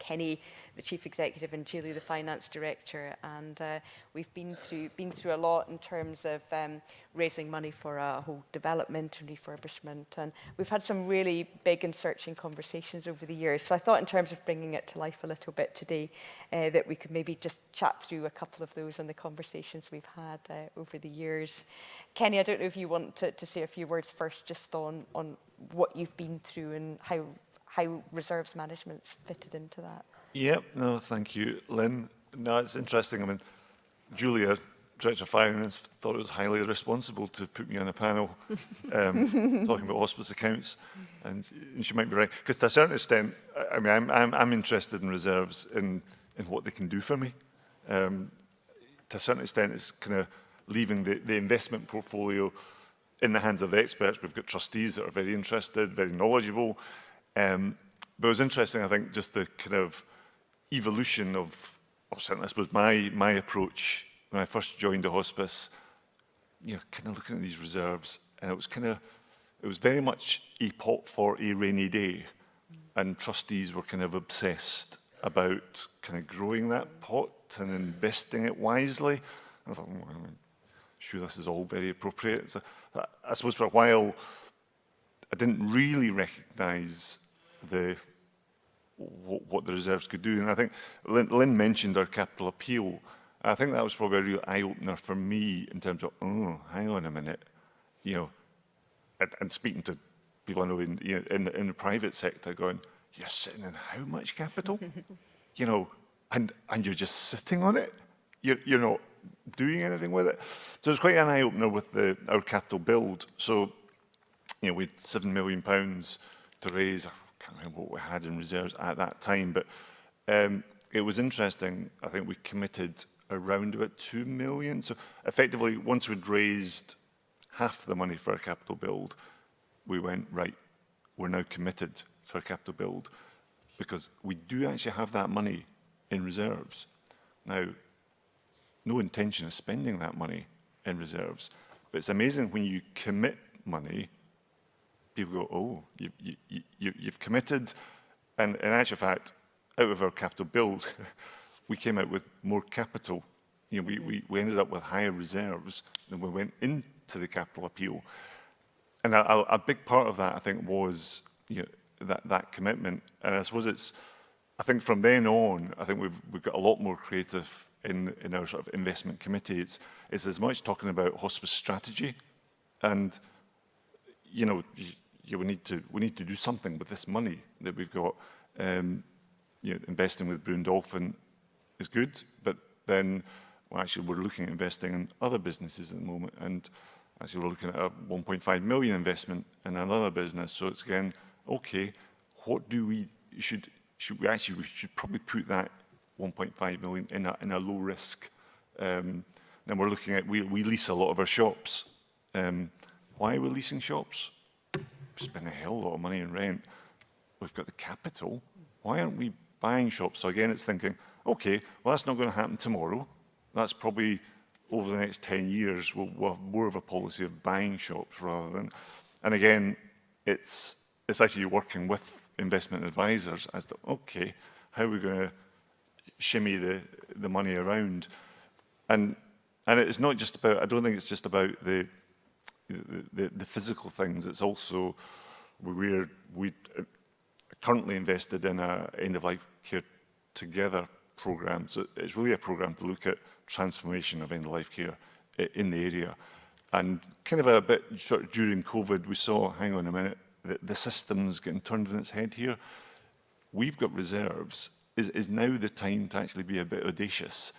Kenny, the Chief Executive, and Julie, the Finance Director, and we've been through a lot in terms of raising money for a whole development and refurbishment, and we've had some really big and searching conversations over the years. So I thought, in terms of bringing it to life a little bit today, that we could maybe just chat through a couple of those and the conversations we've had over the years. Kenny, I don't know if you want to say a few words first, just on what you've been through and how reserves management's fitted into that. Yep, no, thank you, Lynn. No, it's interesting. I mean, Julia, Director of Finance, thought it was highly irresponsible to put me on a panel talking about hospice accounts, and she might be right. Because to a certain extent, I mean, I'm interested in reserves in what they can do for me. To a certain extent, it's kind of leaving the investment portfolio in the hands of the experts. We've got trustees that are very interested, very knowledgeable. But it was interesting, I think, just the kind of evolution of certainly, I suppose, my approach when I first joined the hospice, kind of looking at these reserves, and it was very much a pot for a rainy day, and trustees were kind of obsessed about kind of growing that pot and investing it wisely. I thought, I'm sure this is all very appropriate. So I suppose for a while, I didn't really recognise what the reserves could do. And I think Lynne mentioned our capital appeal. I think that was probably a real eye-opener for me in terms of, hang on a minute, and speaking to people I know in the private sector going, you're sitting in how much capital? And you're just sitting on it? You're not doing anything with it? So it's quite an eye-opener with our capital build. So, we had £7 million to raise. I can't remember what we had in reserves at that time, but it was interesting. I think we committed around about 2 million. So effectively, once we'd raised half the money for a capital build, we went, right, we're now committed for a capital build, because we do actually have that money in reserves. Now, no intention of spending that money in reserves, but it's amazing when you commit money, people go, oh, you've committed, and in actual fact, out of our capital build, we came out with more capital. You know, we ended up with higher reserves than we went into the capital appeal. And a big part of that, I think, was that commitment. And I suppose I think from then on, I think we've got a lot more creative in our sort of investment committee. It's as much talking about hospice strategy, and we need to do something with this money that we've got. Investing with Dolphin is good, but then we're looking at investing in other businesses at the moment, and actually we're looking at a 1.5 million investment in another business. So it's again, okay, what do we should we should probably put that 1.5 million in a low risk. Then we're looking at we lease a lot of our shops. Why are we leasing shops? We spend a hell of a lot of money in rent. We've got the capital. Why aren't we buying shops? So again, it's thinking, okay, well, that's not going to happen tomorrow. That's probably over the next 10 years, we'll have more of a policy of buying shops rather than, and again, it's actually working with investment advisors as to, okay, how are we going to shimmy the money around? And it's not just about, I don't think it's just about the physical things. It's also, we currently invested in a end-of-life care together program. So it's really a program to look at transformation of end-of-life care in the area. And kind of a bit during COVID, we saw, hang on a minute, the system's getting turned on its head here. We've got reserves. Is now the time to actually be a bit audacious?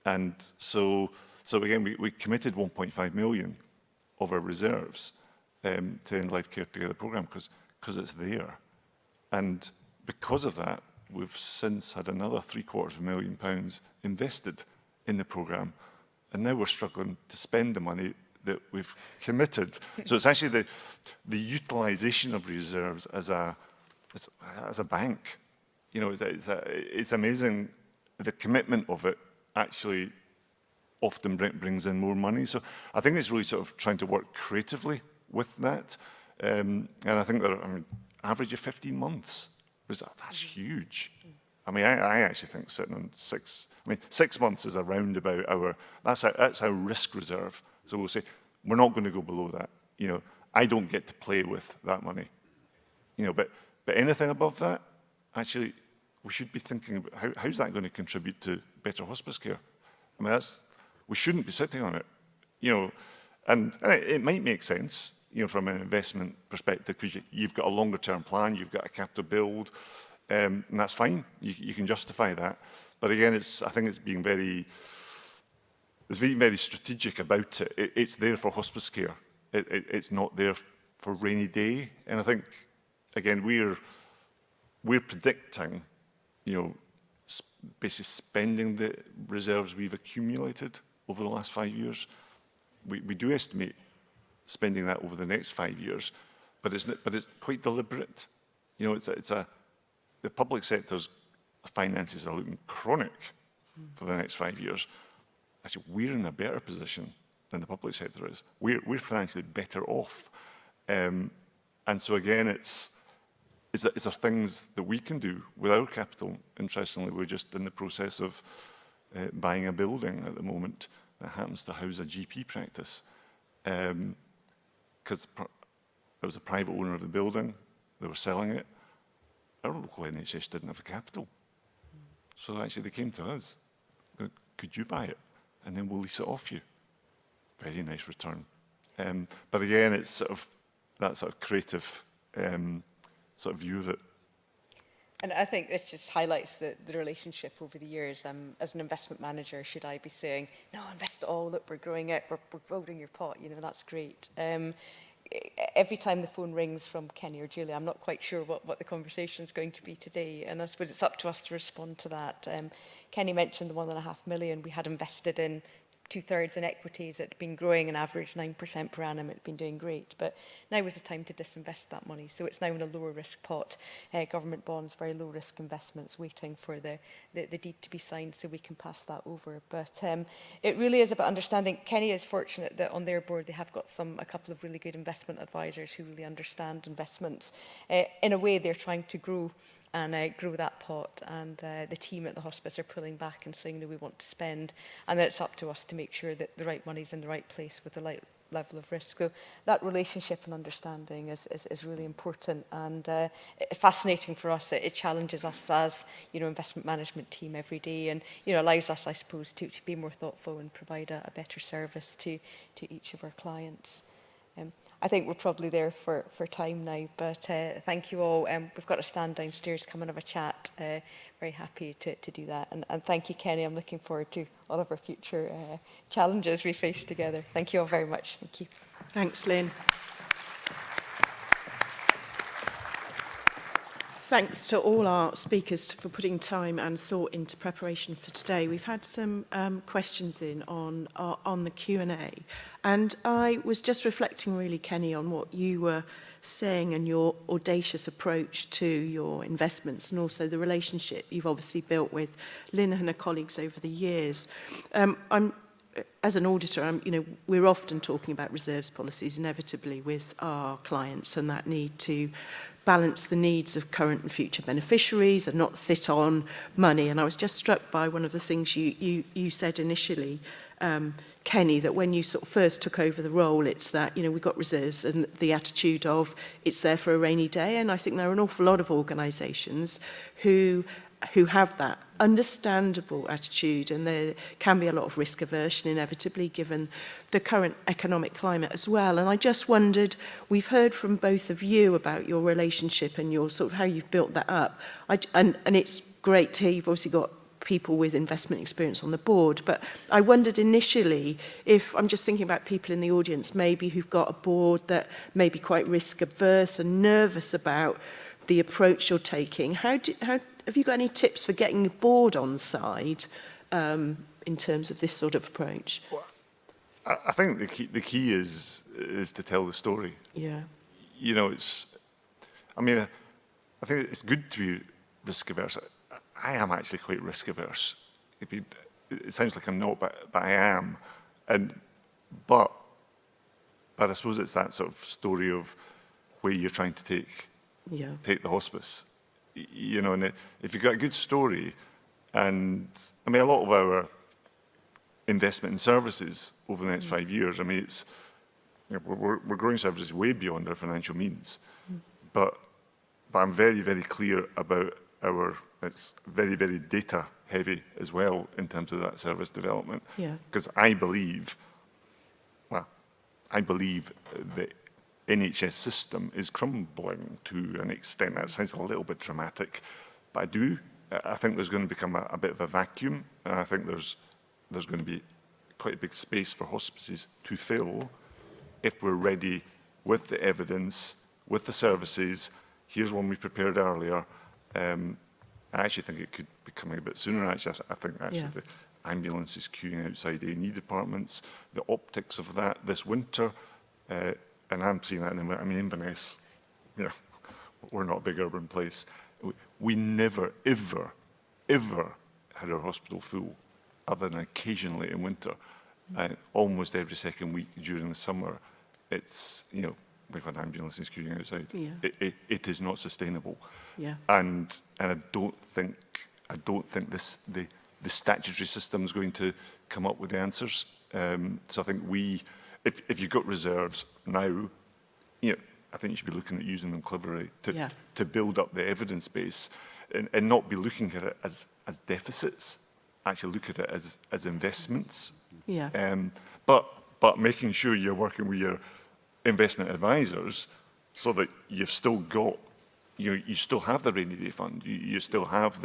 And so again, we committed 1.5 million of our reserves to end-of-life care together program because it's there. And because of that, we've since had another £750,000 invested in the programme. And now we're struggling to spend the money that we've committed. So it's actually the utilisation of reserves as a bank. You know, it's amazing. The commitment of it actually often brings in more money. So I think it's really sort of trying to work creatively with that. And I think that, average of 15 months, that's huge. I mean, I actually think sitting on 6 months is around about that's our risk reserve. So we'll say, we're not going to go below that. You know, I don't get to play with that money. You know, but anything above that, actually, we should be thinking about how's that going to contribute to better hospice care? I mean, we shouldn't be sitting on it. You know, and it might make sense, you know, from an investment perspective, because you've got a longer term plan, you've got a capital build, and that's fine. You can justify that. But again, I think it's being very strategic about it. It's there for hospice care. It's not there for rainy day. And I think, again, we're predicting, you know, basically spending the reserves we've accumulated over the last 5 years. We do estimate spending that over the next 5 years, but it's quite deliberate. You know, the public sector's finances are looking chronic for the next 5 years. Actually, we're in a better position than the public sector is. We're financially better off, and so again, it's there things that we can do with our capital. Interestingly, we're just in the process of buying a building at the moment that happens to house a GP practice, because there was a private owner of the building. They were selling it. Our local NHS didn't have the capital, so actually they came to us. Could you buy it? And then we'll lease it off you. Very nice return. But again, it's sort of that sort of creative sort of view of it. And I think this just highlights the relationship over the years. As an investment manager, should I be saying, no, invest it all, look, we're growing it, we're building your pot, you know, that's great. every time the phone rings from Kenny or Julie, I'm not quite sure what the conversation is going to be today, and I suppose it's up to us to respond to that. Kenny mentioned the 1.5 million we had invested in, 2/3 in equities. It had been growing an average 9% per annum. It had been doing great, but now was the time to disinvest that money. So it's now in a lower risk pot. Government bonds, very low risk investments, waiting for the deed to be signed so we can pass that over. But it really is about understanding. Kenny is fortunate that on their board they have got a couple of really good investment advisors who really understand investments. In a way, they're trying to grow that pot, and the team at the hospice are pulling back and saying, no, we want to spend, and then it's up to us to make sure that the right money's in the right place with the right level of risk. So that relationship and understanding is really important, and fascinating for us. It challenges us as, investment management team every day, and, allows us, I suppose, to be more thoughtful and provide a better service to each of our clients. I think we're probably there for time now, but thank you all. We've got to stand downstairs, come and have a chat. Very happy to do that. And thank you, Kenny. I'm looking forward to all of our future challenges we face together. Thank you all very much. Thank you. Thanks, Lynne. Thanks to all our speakers for putting time and thought into preparation for today. We've had some questions in on the Q&A, and I was just reflecting really, Kenny, on what you were saying and your audacious approach to your investments, and also the relationship you've obviously built with Lynne and her colleagues over the years. As an auditor, we're often talking about reserves policies inevitably with our clients, and that need to balance the needs of current and future beneficiaries and not sit on money. And I was just struck by one of the things you said initially, Kenny, that when you sort of first took over the role, it's that, we've got reserves, and the attitude of it's there for a rainy day. And I think there are an awful lot of organisations who have that understandable attitude, and there can be a lot of risk aversion inevitably given the current economic climate as well. And I just wondered, we've heard from both of you about your relationship and your sort of how you've built that up. And it's great to hear you've obviously got people with investment experience on the board, but I wondered initially if, I'm just thinking about people in the audience maybe who've got a board that may be quite risk averse and nervous about the approach you're taking. How have you got any tips for getting the board on side in terms of this sort of approach? Well, I think the key is to tell the story. Yeah. I think it's good to be risk averse. I am actually quite risk averse. It sounds like I'm not, but I am. But I suppose it's that sort of story of where you're trying to take the hospice. And if you've got a good story, and a lot of our investment in services over the next 5 years, it's we're growing services way beyond our financial means, but I'm very, very clear about it's very, very data heavy as well in terms of that service development. Because I believe the NHS system is crumbling to an extent. That sounds a little bit dramatic, but I think there's going to become a bit of a vacuum, and I think there's going to be quite a big space for hospices to fill if we're ready with the evidence, with the services. Here's one we prepared earlier. I actually think it could be coming a bit sooner. I think the ambulances queuing outside A&E departments, the optics of that this winter, and I'm seeing that in Inverness, we're not a big urban place. We never, ever, ever had our hospital full, other than occasionally in winter. Almost every second week during the summer, we've had ambulances queuing outside. It is not sustainable. And I don't think the statutory system is going to come up with the answers. So I think if you've got reserves now, I think you should be looking at using them cleverly to build up the evidence base, and not be looking at it as deficits. Actually look at it as investments. But making sure you're working with your investment advisors so that you've still got, you still have the rainy day fund, you still have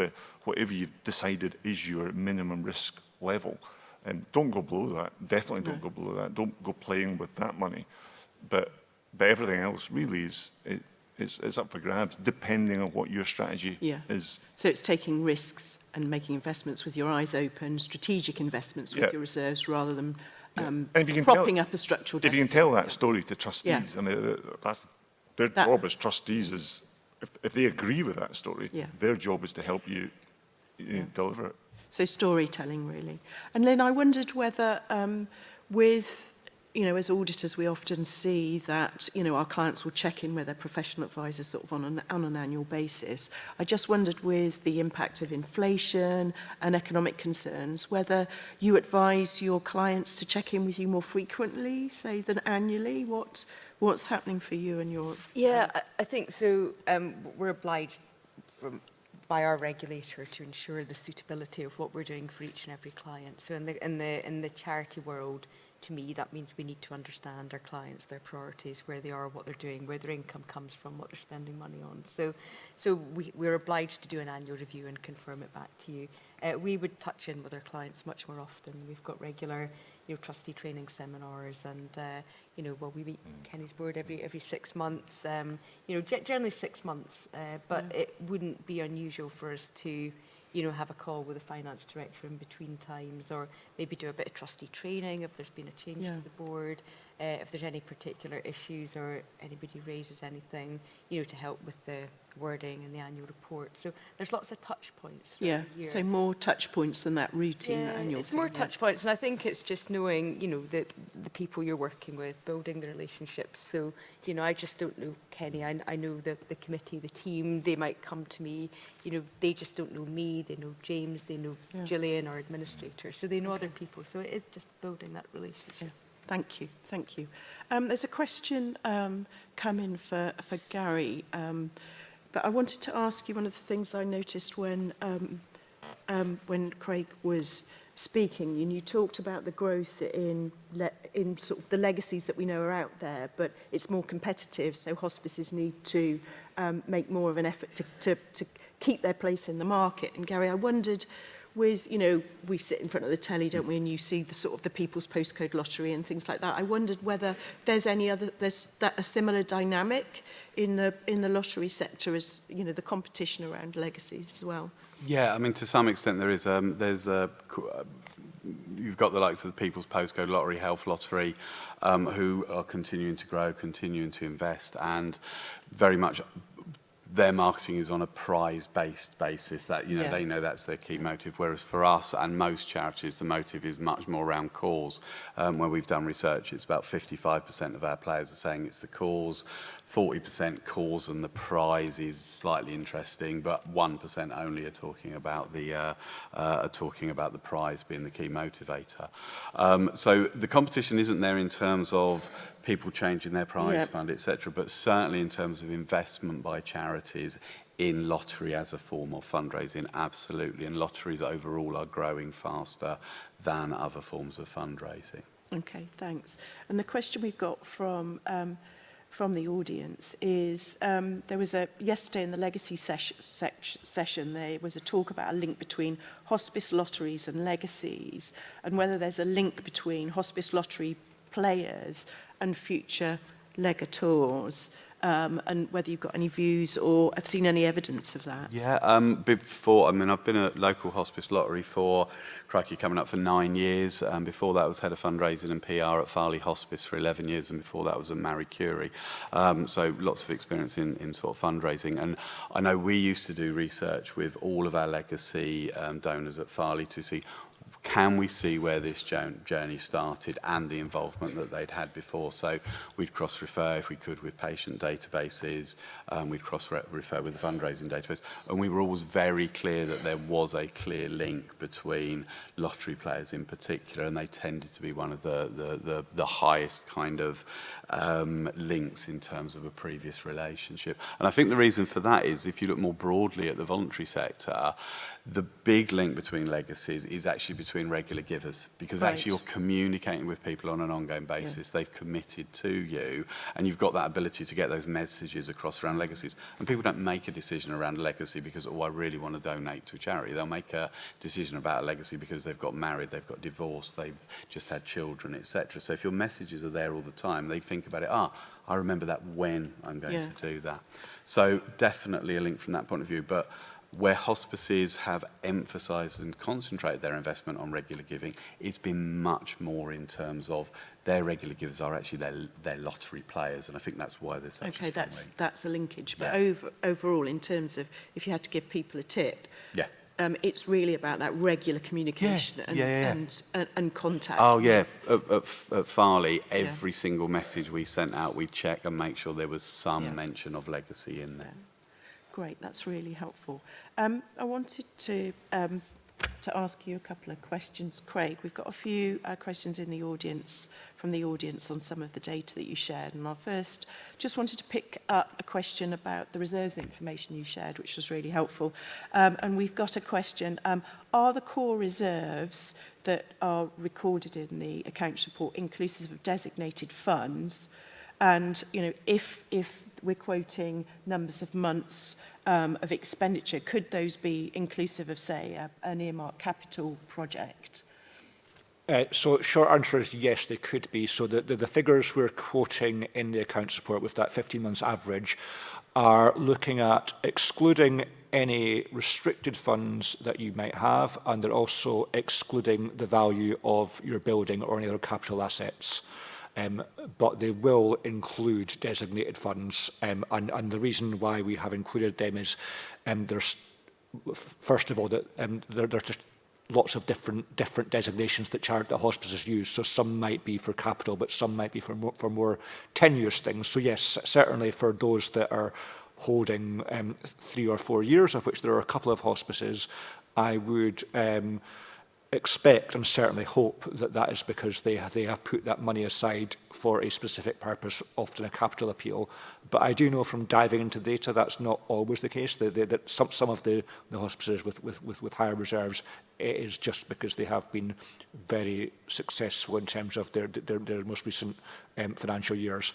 whatever you've decided is your minimum risk level. And don't go below that. Definitely don't go below that. Don't go playing with that money. But But everything else really it's up for grabs, depending on what your strategy is. So it's taking risks and making investments with your eyes open, strategic investments with your reserves, rather than And if you can propping up a structural deficit. If you can tell that story to trustees, I mean, that's their job as trustees is, if they agree with that story, their job is to help you, deliver it. So storytelling, really. And Lynne, I wondered whether with, as auditors, we often see that, our clients will check in with their professional advisors sort of on an annual basis. I just wondered, with the impact of inflation and economic concerns, whether you advise your clients to check in with you more frequently, say, than annually. What's happening for you and your... Yeah, I think so. We're obliged by our regulator to ensure the suitability of what we're doing for each and every client. So in the charity world, to me, that means we need to understand our clients, their priorities, where they are, what they're doing, where their income comes from, what they're spending money on. So we're obliged to do an annual review and confirm it back to you. We would touch in with our clients much more often. We've got regular, trustee training seminars, and we meet Kenny's board every 6 months. Generally 6 months, but it wouldn't be unusual for us to have a call with the finance director in between times, or maybe do a bit of trustee training if there's been a change to the board, if there's any particular issues or anybody raises anything, to help with the wording in the annual report. So there's lots of touch points. Yeah, so more touch points than that routine annual it's thing. more touch points, and I think it's just knowing, the people you're working with, building the relationships. So, I just don't know Kenny. I know the committee, the team. They might come to me. They just don't know me. They know James. They know Gillian, our administrator. So they know other people. So it is just building that relationship. Yeah. Thank you. There's a question come in for Gary. But I wanted to ask you, one of the things I noticed when Craig was speaking, and you talked about the growth in sort of the legacies that we know are out there, but it's more competitive, so hospices need to make more of an effort to keep their place in the market. And Gary, I wondered, with, we sit in front of the telly, don't we, and you see the sort of the People's Postcode Lottery and things like that. I wondered whether there's a similar dynamic in the lottery sector as, the competition around legacies as well. Yeah, I mean, to some extent there is. You've got the likes of the People's Postcode Lottery, Health Lottery, who are continuing to grow, continuing to invest, and very much their marketing is on a prize-based basis. That they know that's their key motive. Whereas for us and most charities, the motive is much more around cause. Where we've done research, it's about 55% of our players are saying it's the cause, 40% cause, and the prize is slightly interesting, but 1% only are talking about the prize being the key motivator. So the competition isn't there in terms of people changing their prize fund, etc., but certainly in terms of investment by charities in lottery as a form of fundraising, absolutely. And lotteries overall are growing faster than other forms of fundraising. Okay, thanks. And the question we've got from the audience is, there was yesterday in the legacy session, there was a talk about a link between hospice lotteries and legacies, and whether there's a link between hospice lottery players and future legators, and whether you've got any views or have seen any evidence of that. Yeah, I've been a local hospice lottery for, coming up for 9 years. Before that, I was head of fundraising and PR at Farley Hospice for 11 years, and before that was at Marie Curie. So lots of experience in sort of fundraising. And I know we used to do research with all of our legacy donors at Farley to see, can we see where this journey started and the involvement that they'd had before? So we'd cross-refer, if we could, with patient databases. We'd cross-refer with the fundraising database. And we were always very clear that there was a clear link between lottery players in particular, and they tended to be one of the highest kind of links in terms of a previous relationship. And I think the reason for that is, if you look more broadly at the voluntary sector, the big link between legacies is actually between between regular givers, because Right. actually you're communicating with people on an ongoing basis. They've committed to you, and you've got that ability to get those messages across around legacies. And people don't make a decision around a legacy because, oh, I really want to donate to a charity. They'll make a decision about a legacy because they've got married, they've got divorced, they've just had children, etc. So if your messages are there all the time, they think about it, I remember that when I'm going to do that. So definitely a link from that point of view. But where hospices have emphasised and concentrated their investment on regular giving, it's been much more in terms of their regular givers are actually their lottery players, and I think that's why there's such a strong link. That's the linkage. But Yeah. overall, in terms of if you had to give people a tip, Yeah. it's really about that regular communication and contact. Oh, yeah. At Farley, every single message we sent out, we check and make sure there was some mention of legacy in there. Great, that's really helpful. I wanted to ask you a couple of questions, Craig. We've got a few questions in the audience, from the audience on some of the data that you shared. And I first just wanted to pick up a question about the reserves information you shared, which was really helpful. And we've got a question. Are the core reserves that are recorded in the accounts report inclusive of designated funds? And, you know, if we're quoting numbers of months of expenditure, could those be inclusive of, say, an earmarked capital project? So short answer is yes, they could be. So the figures we're quoting in the accounts report with that 15 months average are looking at excluding any restricted funds that you might have, and they're also excluding the value of your building or any other capital assets. But they will include designated funds, and the reason why we have included them is there's, first of all, that there's just lots of different designations that hospices use. So some might be for capital, but some might be for more tenuous things. So yes, certainly for those that are holding 3 or 4 years, of which there are a couple of hospices, I would expect and certainly hope that that is because they have put that money aside for a specific purpose, often a capital appeal. But I do know from diving into data that's not always the case. That some of the hospices with higher reserves, it is just because they have been very successful in terms of their most recent financial years.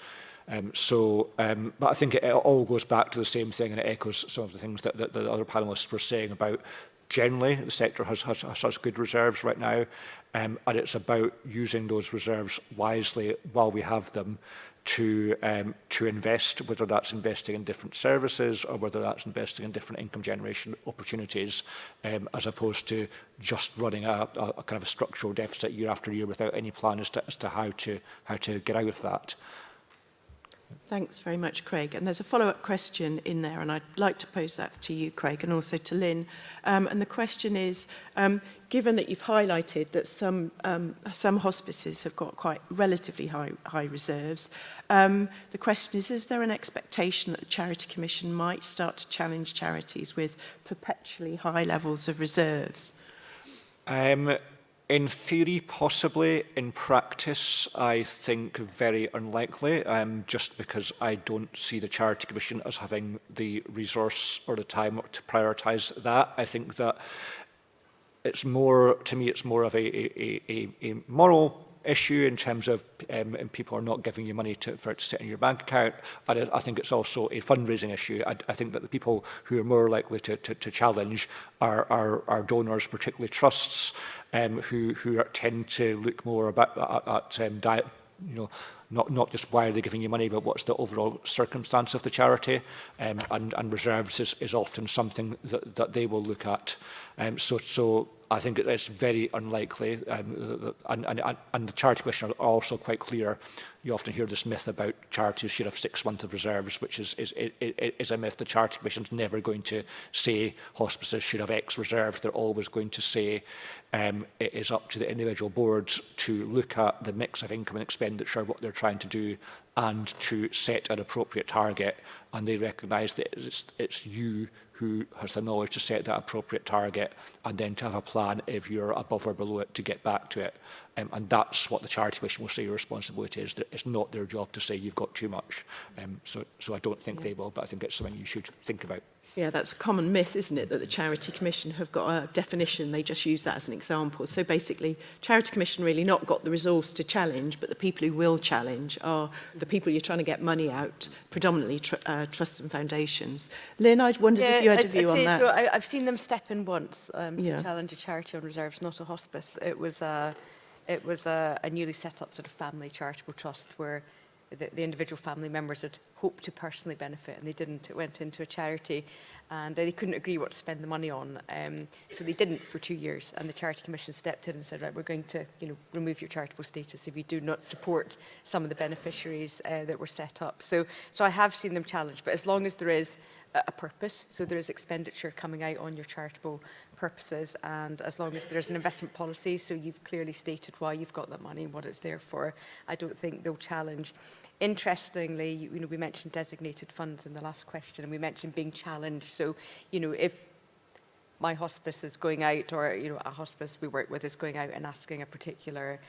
But I think it all goes back to the same thing, and it echoes some of the things that the other panellists were saying about generally the sector has good reserves right now, and it's about using those reserves wisely while we have them to invest, whether that's investing in different services or whether that's investing in different income generation opportunities, as opposed to just running a kind of a structural deficit year after year without any plan as to how to get out of that. Thanks very much, Craig. And there's a follow-up question in there, and I'd like to pose that to you, Craig, and also to Lynne. And the question is, given that you've highlighted that some hospices have got quite relatively high reserves, the question is there an expectation that the Charity Commission might start to challenge charities with perpetually high levels of reserves? In theory, possibly. In practice, I think very unlikely, just because I don't see the Charity Commission as having the resource or the time to prioritise that. I think that it's more, to me, it's more of a moral issue in terms of people are not giving you money for it to sit in your bank account. And I think it's also a fundraising issue. I think that the people who are more likely to challenge are donors, particularly trusts, who tend to look more at diet, not just why are they giving you money, but what's the overall circumstance of the charity, and reserves is often something that they will look at. So I think it's very unlikely, and the Charity Commission are also quite clear. You often hear this myth about charities should have 6 months of reserves, which is a myth. The Charity Commission's never going to say hospices should have X reserves. They're always going to say it is up to the individual boards to look at the mix of income and expenditure, what they're trying to do, and to set an appropriate target. And they recognise that it's you who has the knowledge to set that appropriate target, and then to have a plan if you're above or below it to get back to it. And that's what the Charity Commission will say your responsibility is. That it's not their job to say you've got too much. So I don't think they will, but I think it's something you should think about. Yeah, that's a common myth, isn't it, that the Charity Commission have got a definition, they just use that as an example. So basically, Charity Commission really not got the resource to challenge, but the people who will challenge are the people you're trying to get money out, predominantly trusts and foundations. Lynne, I wondered if you had a view on that. So I've seen them step in once to challenge a charity on reserves, not a hospice. It was a newly set up sort of family charitable trust where the individual family members had hoped to personally benefit, and they didn't. It went into a charity, and they couldn't agree what to spend the money on. So they didn't for 2 years, and the Charity Commission stepped in and said, right, we're going to remove your charitable status if you do not support some of the beneficiaries that were set up. So I have seen them challenged, but as long as there is a purpose, so there is expenditure coming out on your charitable purposes, and as long as there's an investment policy, so you've clearly stated why you've got that money and what it's there for, I don't think they'll challenge. Interestingly, we mentioned designated funds in the last question, and we mentioned being challenged. So, if my hospice is going out, or a hospice we work with is going out and asking a particular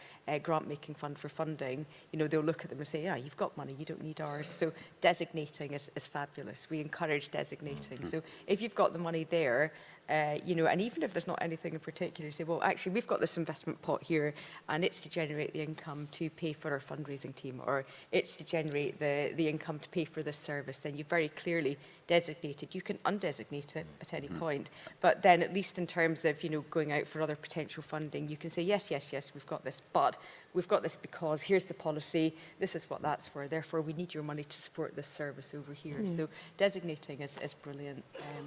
grant-making fund for funding, they'll look at them and say, yeah, you've got money, you don't need ours. So designating is fabulous. We encourage designating. So if you've got the money there, and even if there's not anything in particular, you say, well, actually, we've got this investment pot here, and it's to generate the income to pay for our fundraising team, or it's to generate the income to pay for this service, then you've very clearly designated. You can undesignate it at any point, but then at least in terms of, going out for other potential funding, you can say, yes, we've got this, but we've got this because here's the policy, this is what that's for, therefore we need your money to support this service over here. So designating is brilliant.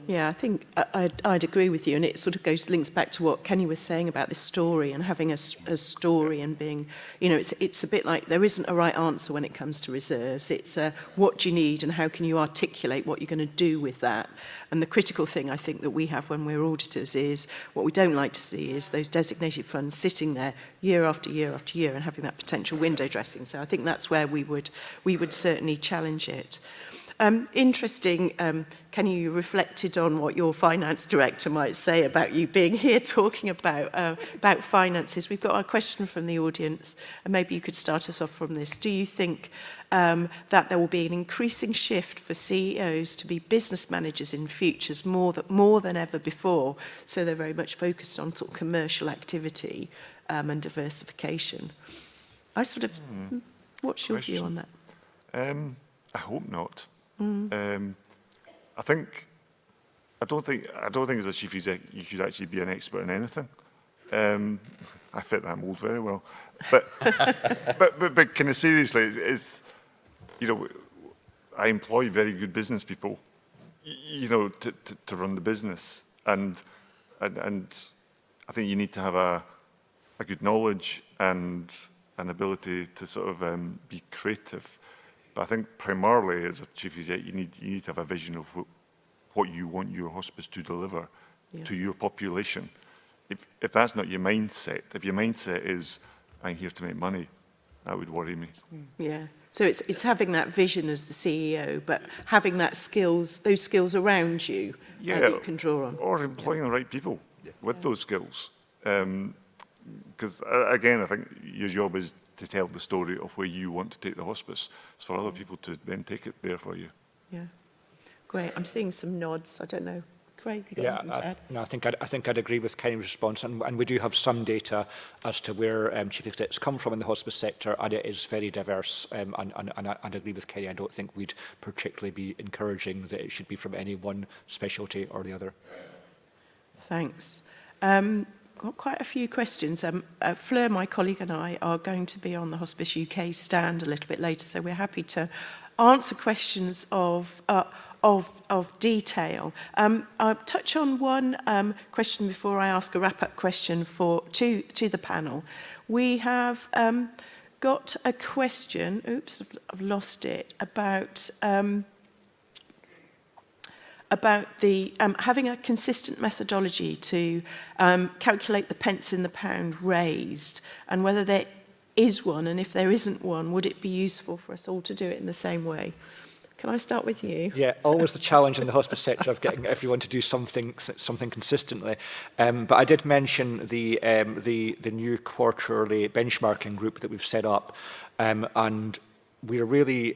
Yeah, I think I'd agree with you, and it sort of links back to what Kenny was saying about this story and having a story and being, it's a bit like there isn't a right answer when it comes to reserves. It's what do you need and how can you articulate what you're going to do with that. And the critical thing I think that we have when we're auditors is what we don't like to see is those designated funds sitting there year after year after year and having that potential window dressing. So I think that's where we would certainly challenge it. Interesting, Kenny, you reflected on what your finance director might say about you being here talking about finances. We've got a question from the audience, and maybe you could start us off from this. Do you think that there will be an increasing shift for CEOs to be business managers in futures more than ever before? So they're very much focused on sort of commercial activity and diversification. What's your view on that? I hope not. I don't think as a chief exec you should actually be an expert in anything. I fit that mold very well. But kind of seriously, it's I employ very good business people, to run the business, and I think you need to have a good knowledge and an ability to sort of be creative. But I think primarily as a chief exec, you need to have a vision of what you want your hospice to deliver to your population. If that's not your mindset, if your mindset is I'm here to make money, that would worry me. Yeah. So it's having that vision as the CEO, but having those skills around you that you can draw on. Or employing the right people with those skills. Because again, I think your job is to tell the story of where you want to take the hospice. It's for other people to then take it there for you. Yeah, great. I'm seeing some nods. I don't know. Craig, you got anything to add? No, I think I'd agree with Kenny's response, and we do have some data as to where chief execs come from in the hospice sector, and it is very diverse. And I agree with Kenny. I don't think we'd particularly be encouraging that it should be from any one specialty or the other. Thanks. Got quite a few questions. Fleur, my colleague, and I are going to be on the Hospice UK stand a little bit later, so we're happy to answer questions of detail. I'll touch on one question before I ask a wrap-up question to the panel. We have got a question. Oops, I've lost it about the having a consistent methodology to calculate the pence in the pound raised, and whether there is one, and if there isn't one, would it be useful for us all to do it in the same way? Can I start with you? Yeah, always the challenge in the hospice sector of getting everyone to do something consistently. But I did mention the new quarterly benchmarking group that we've set up, and we're really,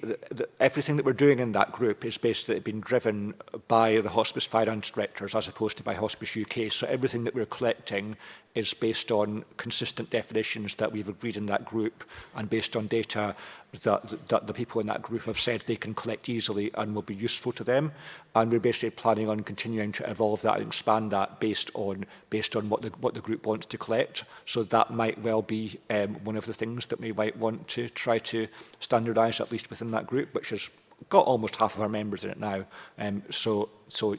everything that we're doing in that group is basically been driven by the hospice finance directors as opposed to by Hospice UK. So everything that we're collecting is based on consistent definitions that we've agreed in that group and based on data that the people in that group have said they can collect easily and will be useful to them. And we're basically planning on continuing to evolve that and expand that based on what the group wants to collect. So that might well be one of the things that we might want to try to standardise, at least within that group, which has got almost half of our members in it now. So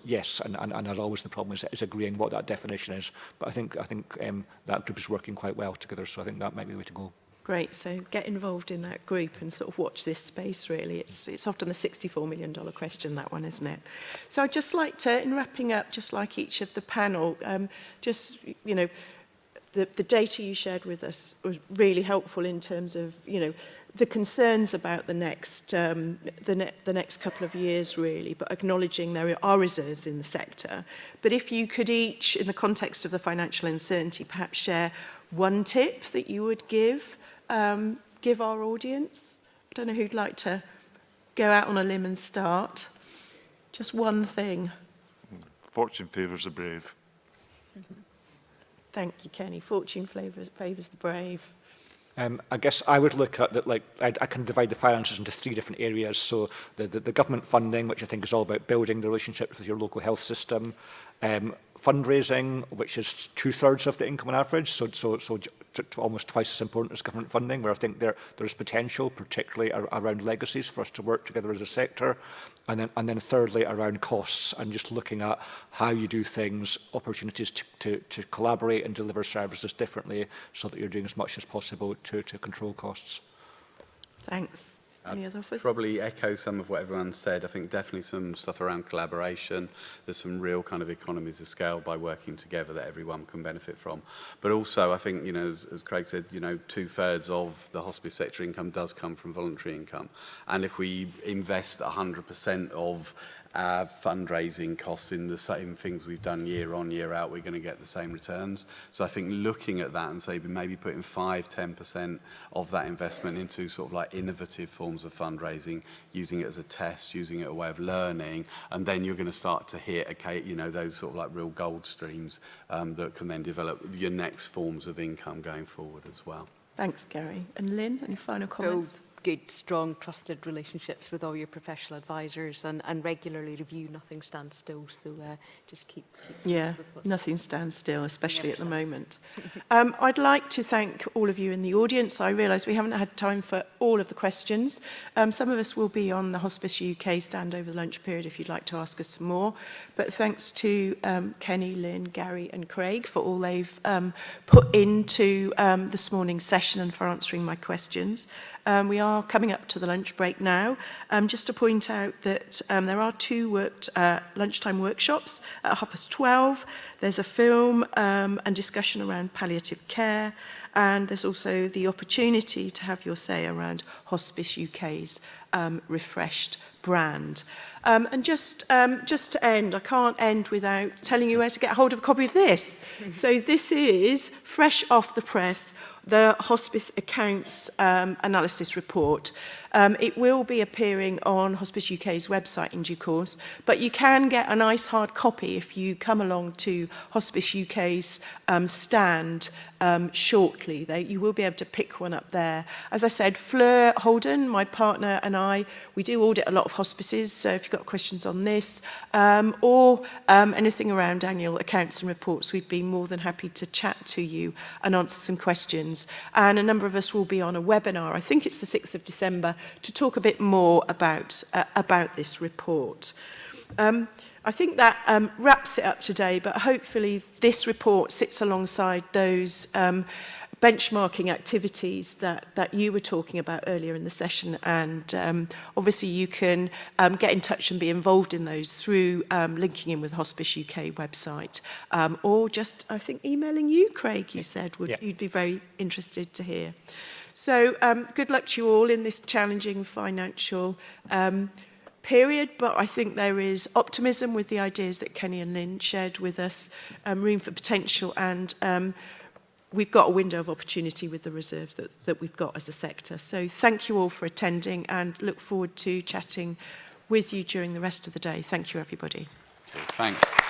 yes, and as always, the problem is agreeing what that definition is. But I think that group is working quite well together, so I think that might be the way to go. Great, so get involved in that group and sort of watch this space, really. It's often the $64 million question, that one, isn't it? So I'd just like to, in wrapping up, just like each of the panel, just, you know, the data you shared with us was really helpful in terms of, you know, the concerns about the next couple of years, really, but acknowledging there are reserves in the sector. But if you could each, in the context of the financial uncertainty, perhaps share one tip that you would give our audience. I don't know who'd like to go out on a limb and start. Just one thing. Fortune favours the brave. Thank you, Kenny. Fortune favours the brave. I guess I would look at that, like, I can divide the finances into three different areas. So the government funding, which I think is all about building the relationships with your local health system. Fundraising, which is 2/3 of the income on average, so almost twice as important as government funding, where I think there's potential, particularly around legacies, for us to work together as a sector. And then thirdly, around costs and just looking at how you do things, opportunities to collaborate and deliver services differently so that you're doing as much as possible to control costs. Thanks. Any other offers? Probably echo some of what everyone said. I think definitely some stuff around collaboration. There's some real kind of economies of scale by working together that everyone can benefit from. But also, I think, you know, as Craig said, you know, 2/3 of the hospice sector income does come from voluntary income. And if we invest 100% of our fundraising costs in the same things we've done year on, year out, we're going to get the same returns. So I think looking at that and say maybe putting 5–10% of that investment into sort of like innovative forms of fundraising, using it as a test, using it as a way of learning, and then you're going to start to hit, okay, you know, those sort of like real gold streams that can then develop your next forms of income going forward as well. Thanks, Gary. And Lynne, any final comments? Good, strong, trusted relationships with all your professional advisors and regularly review. Nothing stands still, so just keep yeah, nothing stands still, especially at the moment. I'd like to thank all of you in the audience. I realise we haven't had time for all of the questions. Some of us will be on the Hospice UK stand over the lunch period if you'd like to ask us some more. But thanks to Kenny, Lynne, Gary and Craig for all they've put into this morning's session and for answering my questions. We are coming up to the lunch break now. Just to point out that there are two lunchtime workshops at 12:30. There's a film and discussion around palliative care, and there's also the opportunity to have your say around Hospice UK's refreshed brand. And just to end, I can't end without telling you where to get hold of a copy of this. So this is fresh off the press, the Hospice Accounts analysis report. It will be appearing on Hospice UK's website in due course, but you can get a nice hard copy if you come along to Hospice UK's stand shortly. You will be able to pick one up there. As I said, Fleur Holden, my partner, and I, we do audit a lot of hospices, so if you've got questions on this or anything around annual accounts and reports, we'd be more than happy to chat to you and answer some questions. And a number of us will be on a webinar, I think it's the 6th of December, to talk a bit more about this report. I think that wraps it up today, but hopefully this report sits alongside those benchmarking activities that you were talking about earlier in the session, and obviously you can get in touch and be involved in those through linking in with the Hospice UK website, or just, I think, emailing you, Craig, you said, you'd be very interested to hear. So good luck to you all in this challenging financial period, but I think there is optimism with the ideas that Kenny and Lynne shared with us, room for potential, and we've got a window of opportunity with the reserves that we've got as a sector. So thank you all for attending, and look forward to chatting with you during the rest of the day. Thank you, everybody. Thanks.